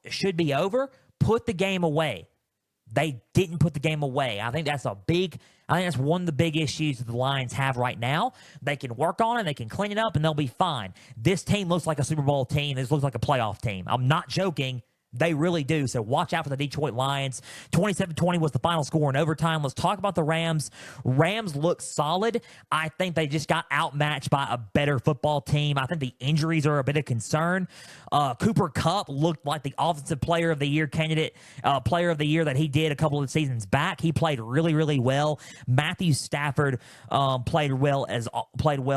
[SPEAKER 1] should be over, put the game away. They didn't put the game away. I think that's one of the big issues that the Lions have right now. They can work on it, they can clean it up, and they'll be fine. This team looks like a Super Bowl team. This looks like a playoff team. I'm not joking. They really do. So watch out for the Detroit Lions. 27-20 was the final score in overtime. Let's talk about the Rams. Rams look solid. I think they just got outmatched by a better football team. I think the injuries are a bit of concern. Cooper Kupp looked like the offensive player of the year candidate, player of the year that he did a couple of seasons back. He played really, really well. Matthew Stafford played well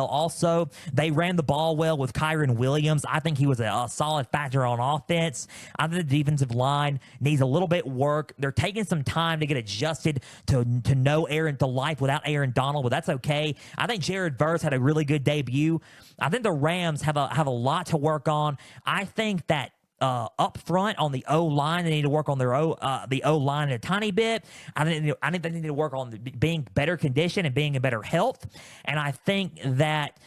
[SPEAKER 1] also. They ran the ball well with Kyron Williams. I think he was a solid factor on offense. I think the defensive line needs a little bit work. They're taking some time to get adjusted to life without Aaron Donald, but that's okay. I think Jared Verse had a really good debut. I think the Rams have a lot to work on. I think that up front on the O-line, they need to work on the O-line a tiny bit. I think they need to work on being better condition and being in better health. And I think that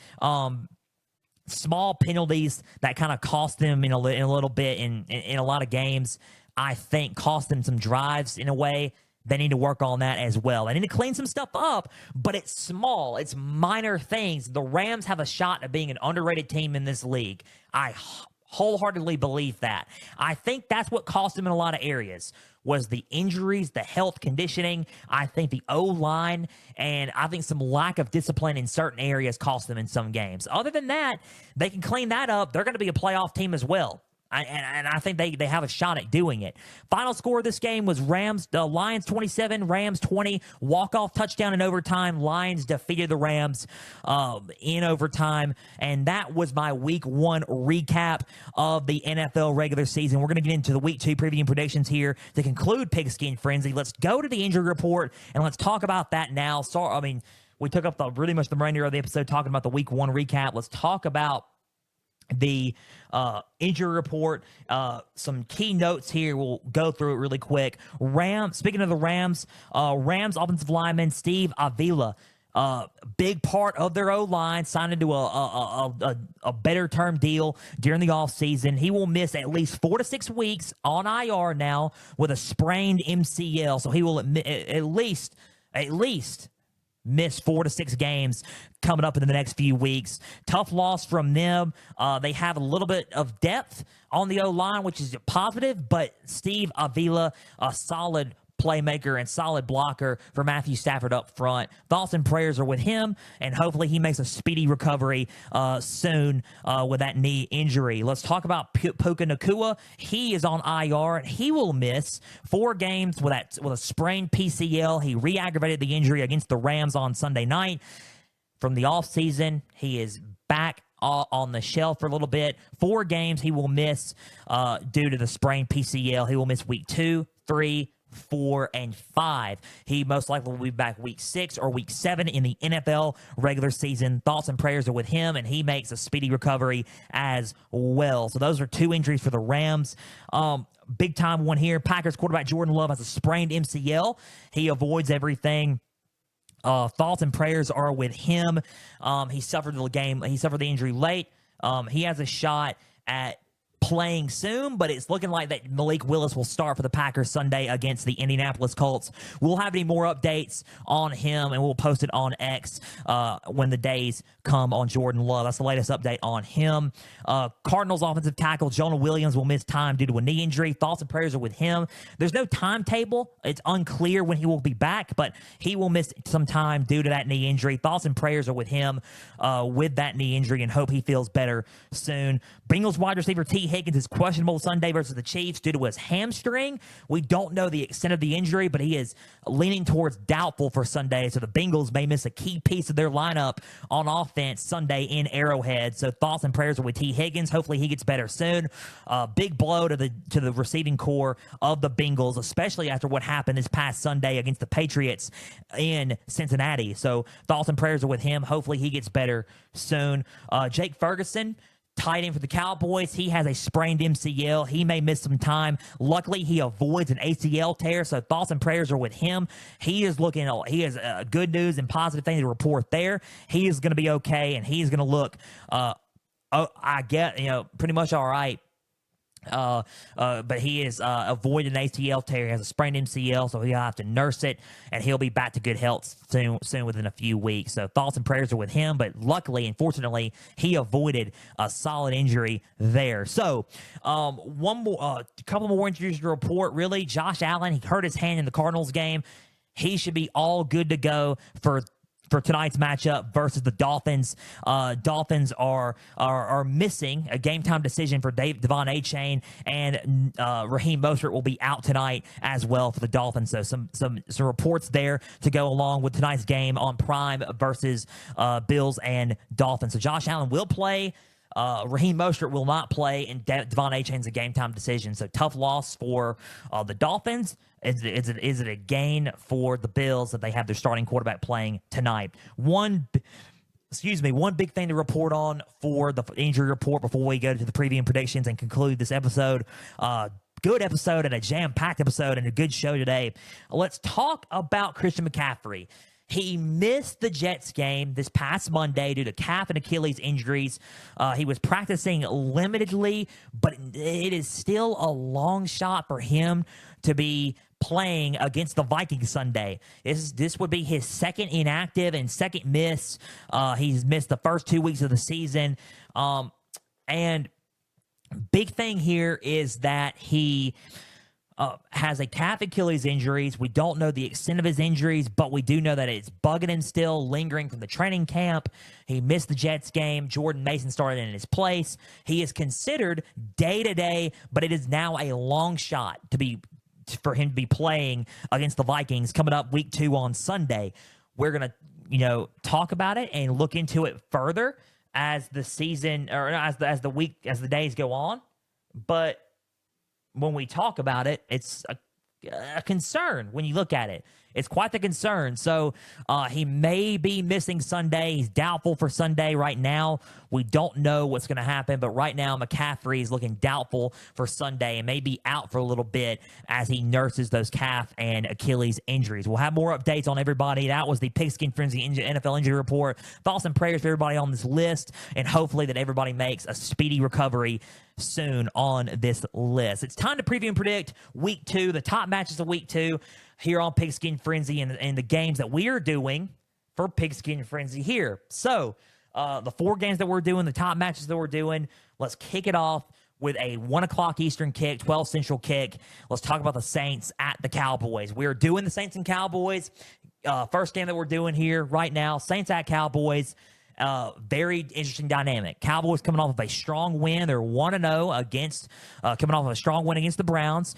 [SPEAKER 1] small penalties that kind of cost them in a little bit in a lot of games, I think cost them some drives in a way. They need to work on that as well. They need to clean some stuff up, but it's small. It's minor things. The Rams have a shot at being an underrated team in this league. I wholeheartedly believe that. I think that's what cost them in a lot of areas was the injuries, the health conditioning. I think the O-line, and I think some lack of discipline in certain areas cost them in some games. Other than that, they can clean that up. They're going to be a playoff team as well. And I think they have a shot at doing it. Final score of this game was Lions 27, Rams 20. Walk-off touchdown in overtime. Lions defeated the Rams in overtime. And that was my Week 1 recap of the NFL regular season. We're going to get into the Week 2 preview and predictions here to conclude Pigskin Frenzy. Let's go to the injury report, and let's talk about that now. We took up really much the remainder of the episode talking about the Week 1 recap. Let's talk about the injury report. Some key notes here. We'll go through it really quick. Speaking of the Rams offensive lineman Steve Avila, big part of their O-line, signed into a better term deal during the offseason. He will miss at least 4 to 6 weeks on IR now with a sprained MCL. So he will at least miss 4 to 6 games coming up in the next few weeks. Tough loss from them. They have a little bit of depth on the O-line, which is positive, but Steve Avila, a solid playmaker and solid blocker for Matthew Stafford up front. Thoughts and prayers are with him, and hopefully he makes a speedy recovery soon with that knee injury. Let's talk about Puka Nacua. He is on IR, and he will miss 4 games with a sprained PCL. He re-aggravated the injury against the Rams on Sunday night. From the offseason, he is back on the shelf for a little bit. 4 games he will miss due to the sprained PCL. He will miss Week 2, 3, 4, and 5. He most likely will be back Week 6 or Week 7 in the NFL regular season. Thoughts and prayers are with him, and he makes a speedy recovery as well. So those are 2 injuries for the Rams. Big time one here. Packers quarterback Jordan Love has a sprained MCL. He avoids everything. Thoughts and prayers are with him. He suffered the injury late. He has a shot at playing soon, but it's looking like that Malik Willis will start for the Packers Sunday against the Indianapolis Colts. We'll have any more updates on him, and we'll post it on X when the days come on Jordan Love. That's the latest update on him. Cardinals offensive tackle Jonah Williams will miss time due to a knee injury. Thoughts and prayers are with him. There's no timetable. It's unclear when he will be back, but he will miss some time due to that knee injury. Thoughts and prayers are with him with that knee injury, and hope he feels better soon. Bengals wide receiver T. Higgins is questionable Sunday versus the Chiefs due to his hamstring. We don't know the extent of the injury, but he is leaning towards doubtful for Sunday, so the Bengals may miss a key piece of their lineup on offense Sunday in Arrowhead. So thoughts and prayers are with T. Higgins. Hopefully he gets better soon. Big blow to the receiving core of the Bengals, especially after what happened this past Sunday against the Patriots in Cincinnati. So thoughts and prayers are with him. Hopefully he gets better soon. Jake Ferguson, tight end for the Cowboys, he has a sprained MCL. He may miss some time. Luckily, he avoids an ACL tear, so thoughts and prayers are with him. He has good news and positive thing to report there. He is going to be okay, and he's going to look, pretty much all right. But he is avoiding an ACL tear. He has a sprained MCL, so he'll have to nurse it, and he'll be back to good health soon within a few weeks. So thoughts and prayers are with him, but luckily and fortunately, he avoided a solid injury there. So couple more injuries to report, really. Josh Allen, he hurt his hand in the Cardinals game. He should be all good to go for tonight's matchup versus the Dolphins. Dolphins are missing a game-time decision for Devon Achane, and Raheem Mostert will be out tonight as well for the Dolphins. So some reports there to go along with tonight's game on Prime versus Bills and Dolphins. So Josh Allen will play. Raheem Mostert will not play, and Devon Achane's a game-time decision. So tough loss for the Dolphins. Is it a gain for the Bills that they have their starting quarterback playing tonight? One big thing to report on for the injury report before we go to the preview and predictions and conclude this episode. Good episode and a jam-packed episode and a good show today. Let's talk about Christian McCaffrey. He missed the Jets game this past Monday due to calf and Achilles injuries. He was practicing limitedly, but it is still a long shot for him to be playing against the Vikings Sunday. This would be his second inactive and second miss. He's missed the first 2 weeks of the season. And big thing here is that he has a calf Achilles injuries. We don't know the extent of his injuries, but we do know that it's bugging him still, lingering from the training camp. He missed the Jets game. Jordan Mason started in his place. He is considered day-to-day, but it is now a long shot for him to be playing against the Vikings coming up week 2 on Sunday. We're going to, talk about it and look into it further as the season or as the days go on. But when we talk about it, it's a concern when you look at it. It's quite the concern. So he may be missing Sunday. He's doubtful for Sunday right now. We don't know what's going to happen, but right now McCaffrey is looking doubtful for Sunday and may be out for a little bit as he nurses those calf and Achilles injuries. We'll have more updates on everybody. That was the Pigskin Frenzy NFL injury report. Thoughts and prayers for everybody on this list, and hopefully that everybody makes a speedy recovery soon on this list. It's time to preview and predict week 2, the top matches of week 2 here on Pigskin Frenzy and the games that we are doing for Pigskin Frenzy here. So the 4 games that we're doing, the top matches that we're doing, let's kick it off with a 1 o'clock Eastern kick, 12 Central kick. Let's talk about the Saints at the Cowboys. We're doing the Saints and Cowboys. First game that we're doing here right now, Saints at Cowboys. Very interesting dynamic. Cowboys coming off of a strong win. They're 1-0 against, coming off of a strong win against the Browns.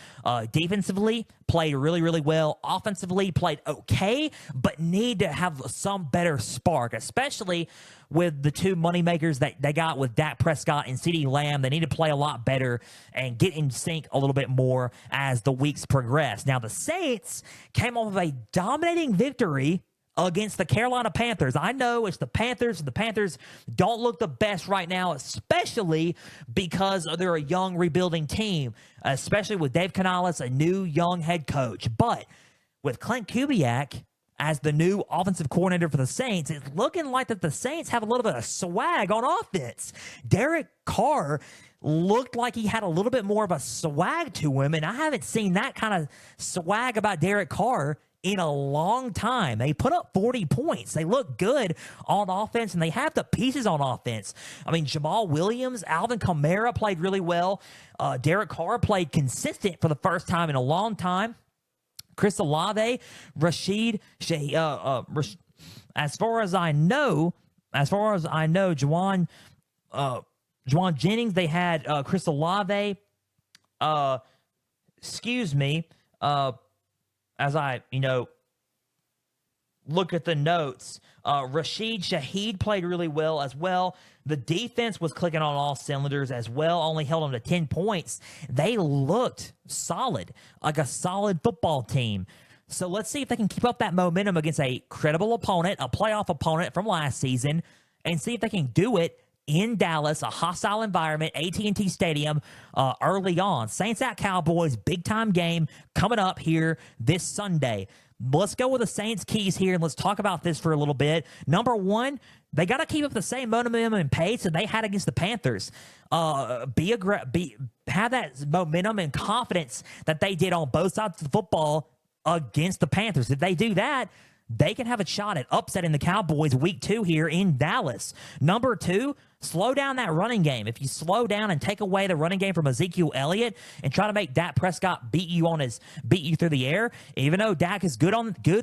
[SPEAKER 1] Defensively, played really, really well. Offensively, played okay, but need to have some better spark, especially with the 2 moneymakers that they got with Dak Prescott and CeeDee Lamb. They need to play a lot better and get in sync a little bit more as the weeks progress. Now, the Saints came off of a dominating victory against the Carolina Panthers. I know it's the Panthers. The Panthers don't look the best right now, especially because they're a young rebuilding team, especially with Dave Canales, a new young head coach. But with Clint Kubiak as the new offensive coordinator for the Saints, it's looking like that the Saints have a little bit of swag on offense. Derek Carr looked like he had a little bit more of a swag to him, and I haven't seen that kind of swag about Derek Carr in a long time. They put up 40 points. They look good on offense, and they have the pieces on offense. I mean, Jamal Williams, Alvin Kamara played really well. Derek Carr played consistent for the first time in a long time. Chris Olave, Rashid, as far as I know, Juwan Jennings, they had Chris Olave, as I, look at the notes, Rashid Shaheed played really well as well. The defense was clicking on all cylinders as well, only held them to 10 points. They looked solid, like a solid football team. So let's see if they can keep up that momentum against a credible opponent, a playoff opponent from last season, and see if they can do it in Dallas, a hostile environment, AT&T Stadium, early on. Saints at Cowboys, big-time game coming up here this Sunday. Let's go with the Saints keys here, and let's talk about this for a little bit. Number 1, they got to keep up the same momentum and pace that they had against the Panthers. Have that momentum and confidence that they did on both sides of the football against the Panthers. If they do that, they can have a shot at upsetting the Cowboys week 2 here in Dallas. Number 2, slow down that running game. If you slow down and take away the running game from Ezekiel Elliott and try to make Dak Prescott beat you through the air, even though Dak is good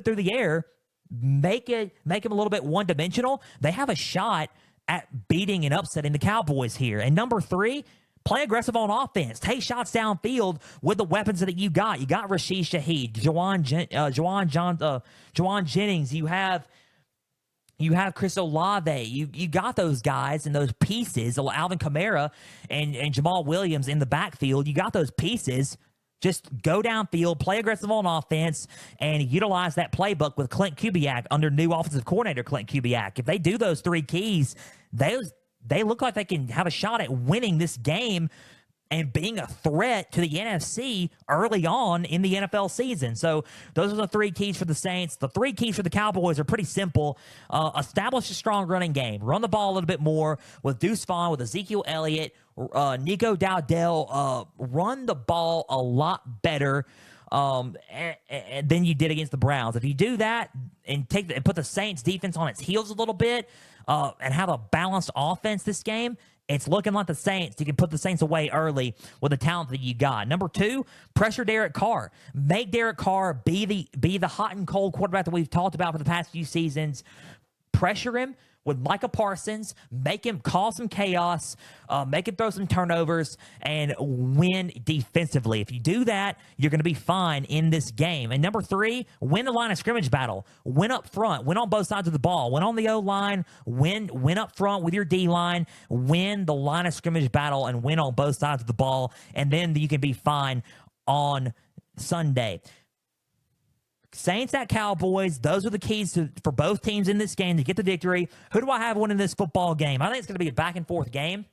[SPEAKER 1] through the air, make him a little bit one-dimensional. They have a shot at beating and upsetting the Cowboys here. And number 3, play aggressive on offense. Take shots downfield with the weapons that you got. You got Rashid Shaheed, Juwan Jennings. You have Chris Olave. You got those guys and those pieces. Alvin Kamara and Jamal Williams in the backfield. You got those pieces. Just go downfield, play aggressive on offense, and utilize that playbook with Clint Kubiak under new offensive coordinator Clint Kubiak. If they do those 3 keys, they look like they can have a shot at winning this game and being a threat to the NFC early on in the NFL season. So those are the 3 keys for the Saints. The 3 keys for the Cowboys are pretty simple. Establish a strong running game. Run the ball a little bit more with Deuce Vaughn, with Ezekiel Elliott, Nico Dowdell. Run the ball a lot better than you did against the Browns. If you do that and put the Saints defense on its heels a little bit and have a balanced offense this game, It's looking like the Saints. You can put the Saints away early with the talent that you got. Number 2, pressure Derek Carr. Make Derek Carr be the hot and cold quarterback that we've talked about for the past few seasons. Pressure him with Micah Parsons, make him cause some chaos, make him throw some turnovers, and win defensively. If you do that, you're going to be fine in this game. And number 3, win the line of scrimmage battle. Win up front. Win on both sides of the ball. Win on the O-line. Win up front with your D-line. Win the line of scrimmage battle and win on both sides of the ball. And then you can be fine on Sunday. Saints at Cowboys, those are the keys for both teams in this game to get the victory. Who do I have winning this football game? I think it's going to be a back-and-forth game.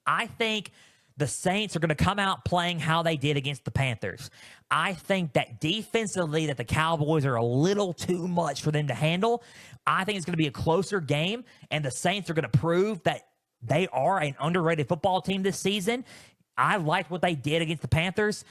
[SPEAKER 1] I think the Saints are going to come out playing how they did against the Panthers. I think that defensively that the Cowboys are a little too much for them to handle. I think it's going to be a closer game, and the Saints are going to prove that they are an underrated football team this season. I liked what they did against the Panthers.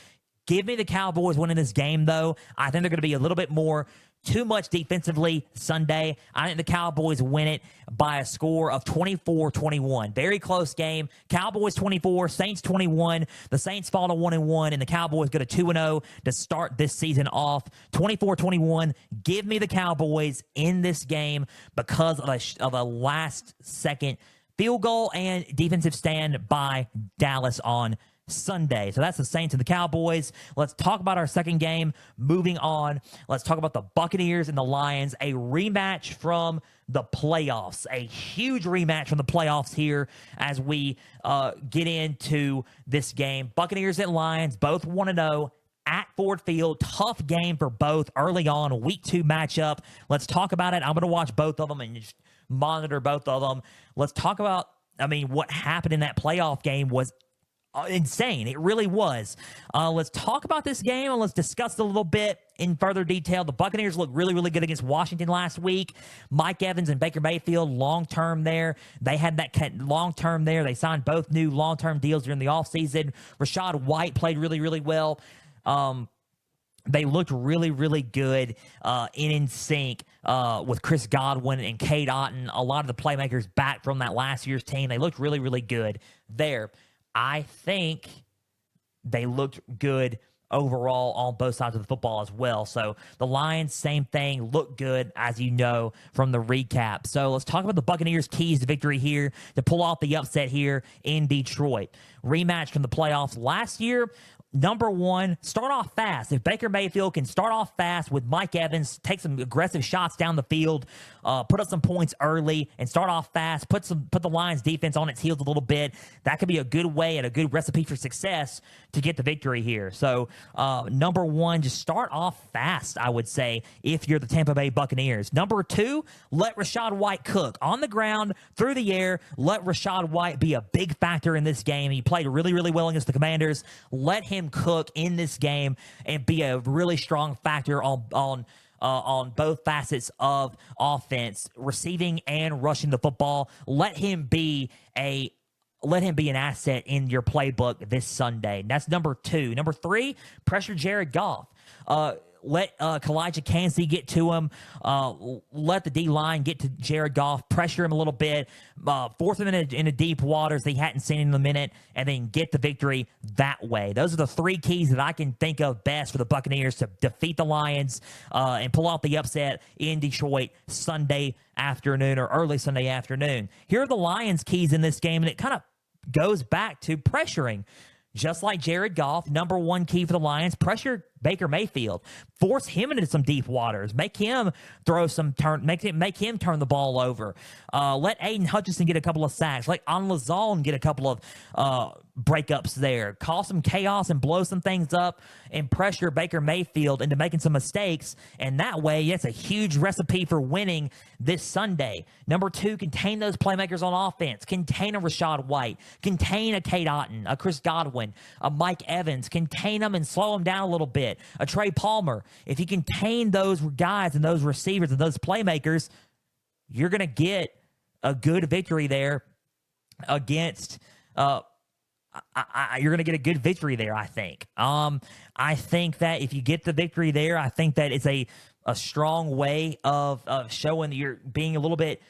[SPEAKER 1] Give me the Cowboys winning this game, though. I think they're going to be a little bit more too much defensively Sunday. I think the Cowboys win it by a score of 24-21. Very close game. Cowboys 24, Saints 21. The Saints fall to 1-1, and the Cowboys go to 2-0 to start this season off. 24-21. Give me the Cowboys in this game because of a last-second field goal and defensive stand by Dallas on Sunday. So that's the Saints and the Cowboys. Let's talk about our second game. Moving on, let's talk about the Buccaneers and the Lions, a rematch from the playoffs, a huge rematch from the playoffs here as we get into this game. Buccaneers and Lions, both 1-0 at Ford Field. Tough game for both early on, week 2 matchup. Let's talk about it. I'm going to watch both of them and just monitor both of them. Let's talk about, what happened in that playoff game was insane. It really was. Let's talk about this game and let's discuss it a little bit in further detail. The Buccaneers looked really, really good against Washington last week. Mike Evans and Baker Mayfield, long-term there. They had that long-term there. They signed both new long-term deals during the offseason. Rachaad White played really, really well. They looked really, really good in sync with Chris Godwin and Cade Otton. A lot of the playmakers back from that last year's team. They looked really, really good there. I think they looked good overall on both sides of the football as well. So the Lions, same thing, look good, as you know from the recap. So let's talk about the Buccaneers' keys to victory here to pull off the upset here in Detroit. Rematch from the playoffs last year. Number 1, start off fast. If Baker Mayfield can start off fast with Mike Evans, take some aggressive shots down the field, put up some points early, and start off fast, put the Lions defense on its heels a little bit, that could be a good way and a good recipe for success to get the victory here. So, number 1, just start off fast, I would say, if you're the Tampa Bay Buccaneers. Number 2, let Rachaad White cook. On the ground, through the air, let Rachaad White be a big factor in this game. He played really, really well against the Commanders. Let him cook in this game and be a really strong factor on both facets of offense, receiving and rushing the football. Let him be an asset in your playbook this Sunday. That's number 2. Number 3, pressure Jared Goff. Let Kalijah Kancey get to him. Let the D-line get to Jared Goff. Pressure him a little bit. Force him in a deep waters they hadn't seen in a minute, and then get the victory that way. Those are the 3 keys that I can think of best for the Buccaneers to defeat the Lions and pull off the upset in Detroit Sunday afternoon or early Sunday afternoon. Here are the Lions' keys in this game, and it kind of goes back to pressuring. Just like Jared Goff, number 1 key for the Lions, pressure Baker Mayfield. Force him into some deep waters. Make him make him turn the ball over. Let Aiden Hutchinson get a couple of sacks. Let An Lazone get a couple of breakups there. Cause some chaos and blow some things up and pressure Baker Mayfield into making some mistakes. And that way, that's a huge recipe for winning this Sunday. Number 2, contain those playmakers on offense. Contain a Rachaad White. Contain a Cade Otton, a Chris Godwin, a Mike Evans. Contain them and slow them down a little bit. A Trey Palmer. If you contain those guys and those receivers and those playmakers, you're going to get a good victory there against you're going to get a good victory there, I think. I think that if you get the victory there, I think that it's a strong way of showing that you're being a little bit,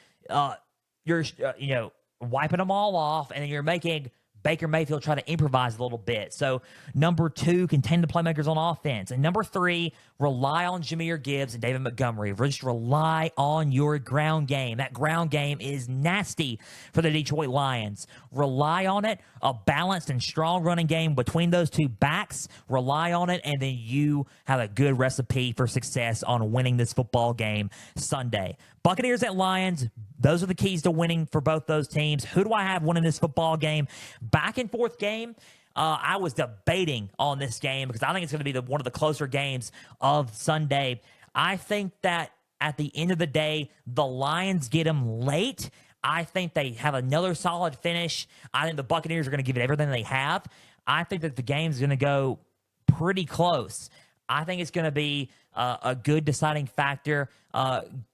[SPEAKER 1] wiping them all off, and then you're making Baker Mayfield try to improvise a little bit. So, number 2, contain the playmakers on offense. And number 3, rely on Jahmyr Gibbs and David Montgomery. Just rely on your ground game. That ground game is nasty for the Detroit Lions. Rely on it. A balanced and strong running game between those two backs. Rely on it, and then you have a good recipe for success on winning this football game Sunday. Buccaneers at Lions, those are the keys to winning for both those teams. Who do I have winning this football game? Back and forth game. I was debating on this game because I think it's going to be one of the closer games of Sunday. I think that at the end of the day, the Lions get them late. I think they have another solid finish. I think the Buccaneers are going to give it everything they have. I think that the game's going to go pretty close. I think it's going to be a good deciding factor.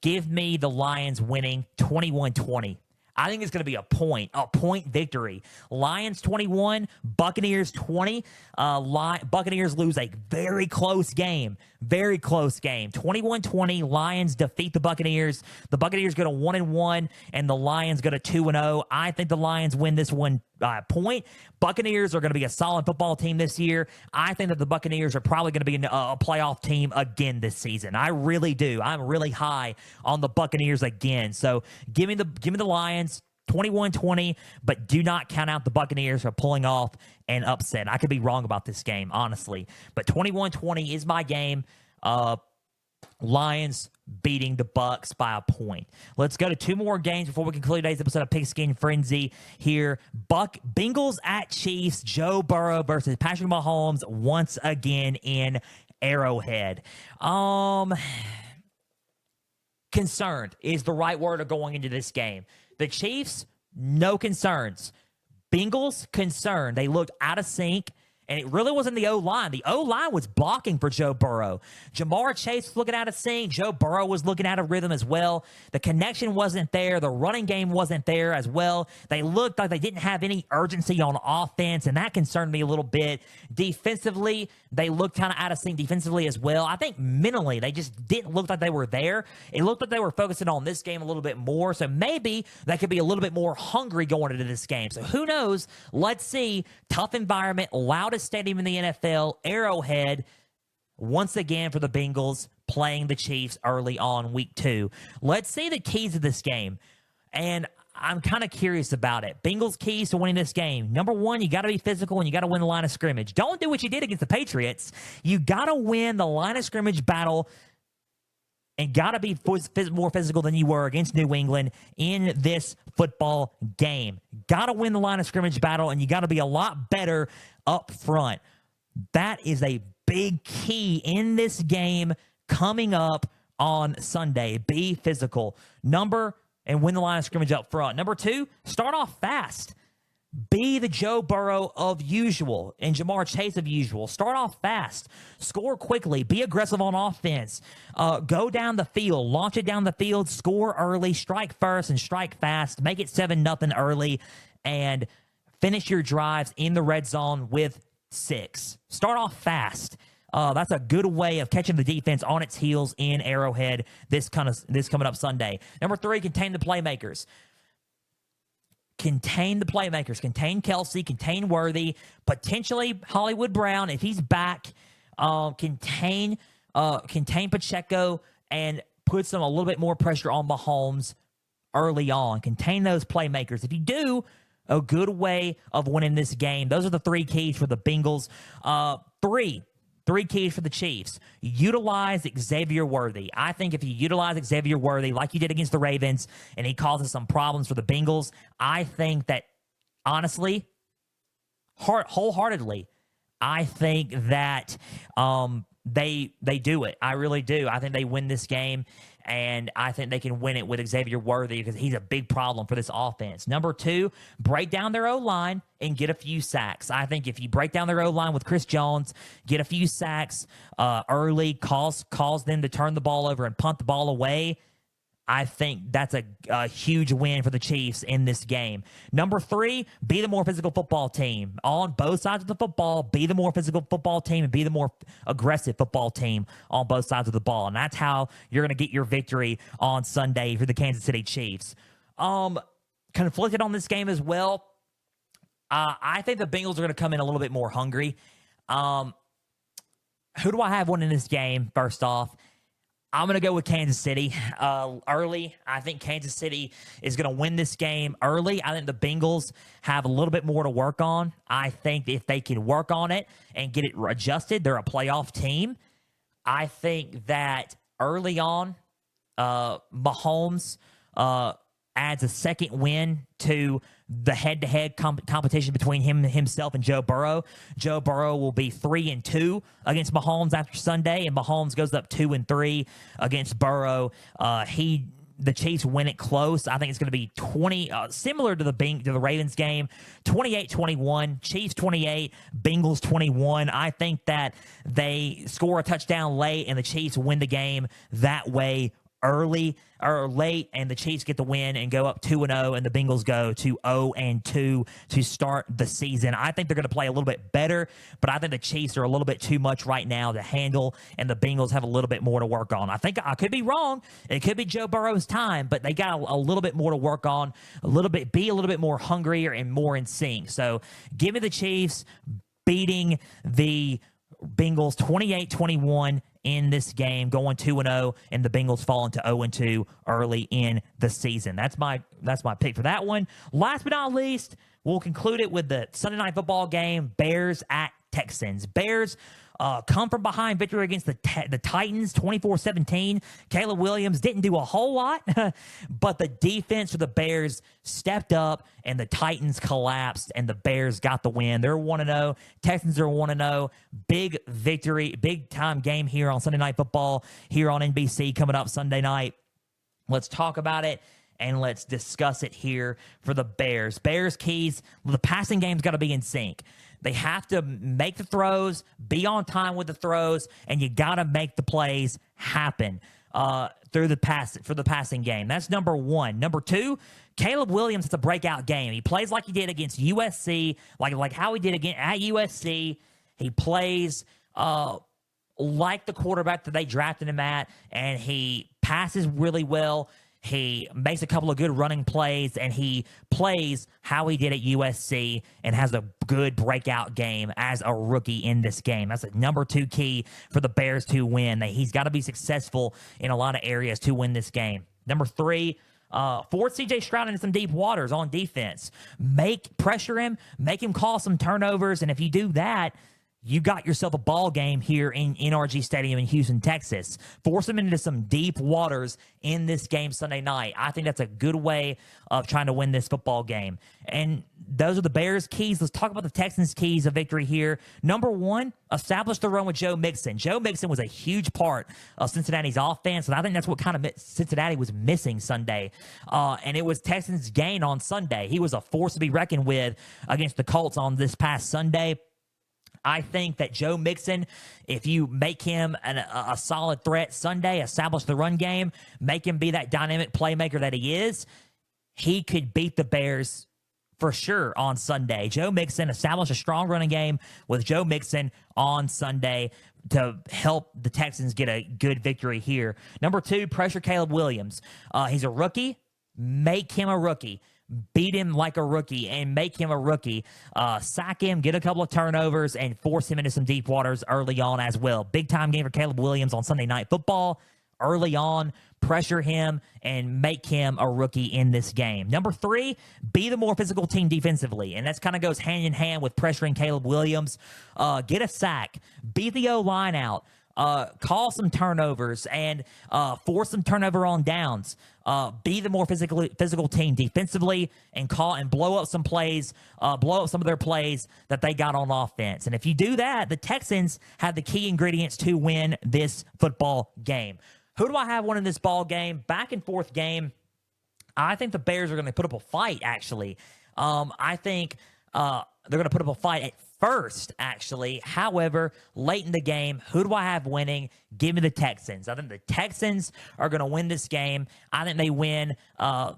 [SPEAKER 1] Give me the Lions winning 21-20. I think it's going to be a point victory. Lions 21, Buccaneers 20. Buccaneers lose a very close game. 21-20. Lions defeat the Buccaneers. The Buccaneers go to 1-1, and the Lions go to 2-0. I think the Lions win this one by a point. Buccaneers are going to be a solid football team this year. I think that the Buccaneers are probably going to be a playoff team again this season. I really do. I'm really high on the Buccaneers again. So give me the Lions 21-20, but do not count out the Buccaneers for pulling off an upset. I could be wrong about this game, honestly, but 21-20 is my game. Lions beating the Bucs by a point. Let's go to 2 more games before we conclude today's episode of Pigskin Frenzy here. Bengals at Chiefs. Joe Burrow versus Patrick Mahomes once again in Arrowhead. Concerned is the right word of going into this game. The Chiefs, no concerns. Bengals, concerned. They looked out of sync. And it really wasn't the O-line. The O-line was blocking for Joe Burrow. Jamar Chase was looking out of sync. Joe Burrow was looking out of rhythm as well. The connection wasn't there. The running game wasn't there as well. They looked like they didn't have any urgency on offense, and that concerned me a little bit. Defensively, they looked kind of out of sync defensively as well. I think mentally, they just didn't look like they were there. It looked like they were focusing on this game a little bit more, so maybe they could be a little bit more hungry going into this game. So who knows? Let's see. Tough environment, loudest stadium in the NFL, Arrowhead, once again for the Bengals playing the Chiefs early on week 2. Let's see the keys of this game, and I'm kind of curious about it. Bengals keys to winning this game. Number 1, you got to be physical, and you got to win the line of scrimmage. Don't do what you did against the Patriots. You got to win the line of scrimmage battle and got to be more physical than you were against New England in this football game. Got to win the line of scrimmage battle, and you got to be a lot better up front. That is a big key in this game coming up on Sunday. Be physical. And win the line of scrimmage up front. Number 2, start off fast. Be the Joe Burrow of usual and Jamar Chase of usual. Start off fast. Score quickly. Be aggressive on offense. Go down the field. Launch it down the field. Score early. Strike first and strike fast. Make it 7-0 early. And finish your drives in the red zone with 6. Start off fast. That's a good way of catching the defense on its heels in Arrowhead this coming up Sunday. Number 3, contain the playmakers. Contain the playmakers. Contain Kelsey. Contain Worthy. Potentially Hollywood Brown if he's back. Contain Pacheco and put a little bit more pressure on Mahomes early on. Contain those playmakers. If you do, a good way of winning this game. Those are the 3 keys for the Bengals. 3 keys for the Chiefs. Utilize Xavier Worthy. I think if you utilize Xavier Worthy like you did against the Ravens and he causes some problems for the Bengals, I think that, honestly, wholeheartedly, I think that they do it. I really do. I think they win this game, and I think they can win it with Xavier Worthy because he's a big problem for this offense. Number 2, break down their O-line and get a few sacks. I think if you break down their O-line with Chris Jones, get a few sacks early, cause them to turn the ball over and punt the ball away, I think that's a huge win for the Chiefs in this game. Number 3, be the more physical football team. On both sides of the football, be the more physical football team and be the more aggressive football team on both sides of the ball. And that's how you're going to get your victory on Sunday for the Kansas City Chiefs. conflicted on this game as well. I think the Bengals are going to come in a little bit more hungry. Who do I have winning this game? First off, I'm going to go with Kansas City early. I think Kansas City is going to win this game early. I think the Bengals have a little bit more to work on. I think if they can work on it and get it adjusted, they're a playoff team. I think that early on, Mahomes adds a second win to the head-to-head competition between himself and Joe Burrow. Joe Burrow will be 3-2 against Mahomes after Sunday, and Mahomes goes up 2-3 against Burrow. The Chiefs win it close. I think it's going to be 20, similar to the Ravens game, 28-21, Chiefs 28, Bengals 21. I think that they score a touchdown late and the Chiefs win the game that way early or late, and the Chiefs get the win and go up 2-0, and the Bengals go to 0-2 to start the season. I think they're going to play a little bit better, but I think the Chiefs are a little bit too much right now to handle, and the Bengals have a little bit more to work on. I think I could be wrong. It could be Joe Burrow's time, but they got a little bit more to work on, be a little bit more hungrier and more in sync. So give me the Chiefs beating the Bengals 28-21 in this game, going 2-0, and the Bengals fall into 0-2 early in the season. That's my pick for that one. Last but not least, we'll conclude it with the Sunday Night Football game, Bears at Texans. Bears come from behind victory against the Titans, 24-17. Caleb Williams didn't do a whole lot, but the defense for the Bears stepped up, and the Titans collapsed, and the Bears got the win. They're 1-0. Texans are 1-0. Big victory, big-time game here on Sunday Night Football here on NBC coming up Sunday night. Let's talk about it, and let's discuss it here for the Bears. Bears keys, the passing game's got to be in sync. They have to make the throws, be on time with the throws, and you got to make the plays happen for the passing game. That's number one. Number two, Caleb Williams has a breakout game. He plays like he did against USC, like how he did again at USC. He plays like the quarterback that they drafted him at, and he passes really well. He makes a couple of good running plays, and he plays how he did at USC and has a good breakout game as a rookie in this game. That's a number two key for the Bears to win. He's got to be successful in a lot of areas to win this game. Number three, force C.J. Stroud into some deep waters on defense. Pressure him, make him call some turnovers, and if you do that, you got yourself a ball game here in NRG Stadium in Houston, Texas. Force them into some deep waters in this game Sunday night. I think that's a good way of trying to win this football game. And those are the Bears' keys. Let's talk about the Texans' keys of victory here. Number one, establish the run with Joe Mixon. Joe Mixon was a huge part of Cincinnati's offense, and I think that's what kind of Cincinnati was missing Sunday. And it was Texans' gain on Sunday. He was a force to be reckoned with against the Colts on this past Sunday. I think that Joe Mixon, if you make him a solid threat Sunday, establish the run game, make him be that dynamic playmaker that he is, he could beat the Bears for sure on Sunday. Joe Mixon, establish a strong running game with Joe Mixon on Sunday to help the Texans get a good victory here. Number two, pressure Caleb Williams. He's a rookie. Make him a rookie. Beat him like a rookie and make him a rookie. Sack him, get a couple of turnovers, and force him into some deep waters early on as well. Big-time game for Caleb Williams on Sunday Night Football. Early on, pressure him and make him a rookie in this game. Number three, be the more physical team defensively, and that kind of goes hand in hand with pressuring Caleb Williams. Get a sack. Beat the O-line out. Call some turnovers and force some turnover on downs. Be the more physical team defensively and blow up some plays, blow up some of their plays that they got on offense. And if you do that, the Texans have the key ingredients to win this football game. Who do I have winning this ball game? Back and forth game. I think the Bears are going to put up a fight, actually. I think they're going to put up a fight at first, actually. However, late in the game, who do I have winning? Give me the Texans. I think the Texans are going to win this game. I think they win, I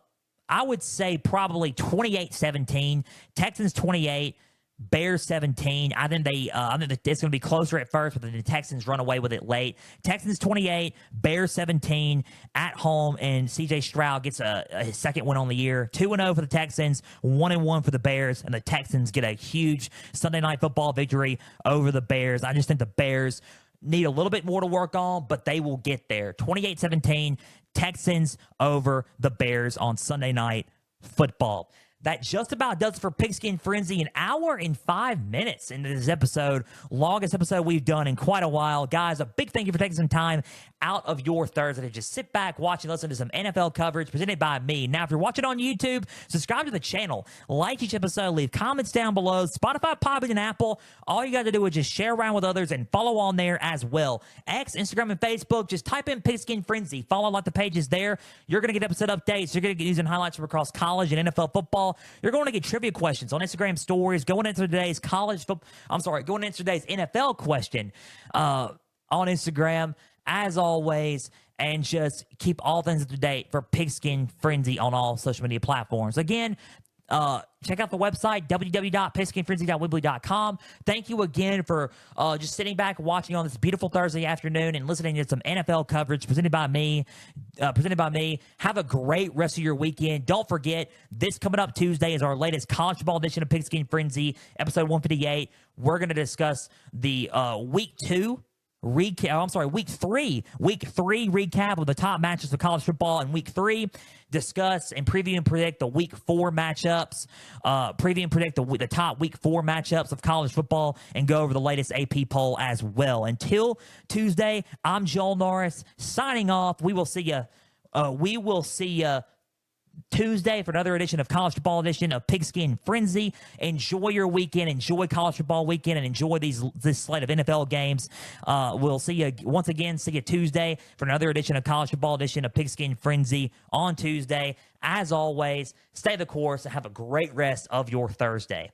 [SPEAKER 1] would say probably 28-17. Texans 28, Bears 17. I think it's going to be closer at first, but the Texans run away with it late. Texans 28, Bears 17 at home, and CJ Stroud gets his second win on the year. 2-0 for the Texans, 1-1 for the Bears, and the Texans get a huge Sunday Night Football victory over the Bears. I just think the Bears need a little bit more to work on, but they will get there. 28-17, Texans over the Bears on Sunday Night Football. That just about does it for Pigskin Frenzy. An hour and 5 minutes into this episode. Longest episode we've done in quite a while. Guys, a big thank you for taking some time out of your Thursday to just sit back, watch, and listen to some NFL coverage presented by me. Now, if you're watching on YouTube, subscribe to the channel. Like each episode. Leave comments down below. Spotify, Podbean, and Apple. All you got to do is just share around with others and follow on there as well. X, Instagram, and Facebook. Just type in Pigskin Frenzy. Follow like the pages there. You're going to get episode updates. You're going to get news and highlights from across college and NFL football. You're going to get trivia questions on Instagram stories. Going into today's NFL question on Instagram, as always, and just keep all things up to date for Pigskin Frenzy on all social media platforms. Again, check out the website, www.pigskinfrenzy.weebly.com. Thank you again for just sitting back, watching on this beautiful Thursday afternoon, and listening to some NFL coverage presented by me. Have a great rest of your weekend. Don't forget, this coming up Tuesday is our latest college football edition of Pigskin Frenzy, episode 158. We're going to discuss the week 3 recap of the top matchups of college football in week 3. Discuss and preview and predict the week 4 matchups. Preview and predict the top week 4 matchups of college football, and go over the latest AP poll as well. Until Tuesday, I'm Joel Norris signing off. We will see you. Tuesday for another edition of College Football Edition of Pigskin Frenzy. Enjoy your weekend. Enjoy college football weekend, and enjoy this slate of NFL games. We'll see you once again. See you Tuesday for another edition of College Football Edition of Pigskin Frenzy on Tuesday. As always, stay the course and have a great rest of your Thursday.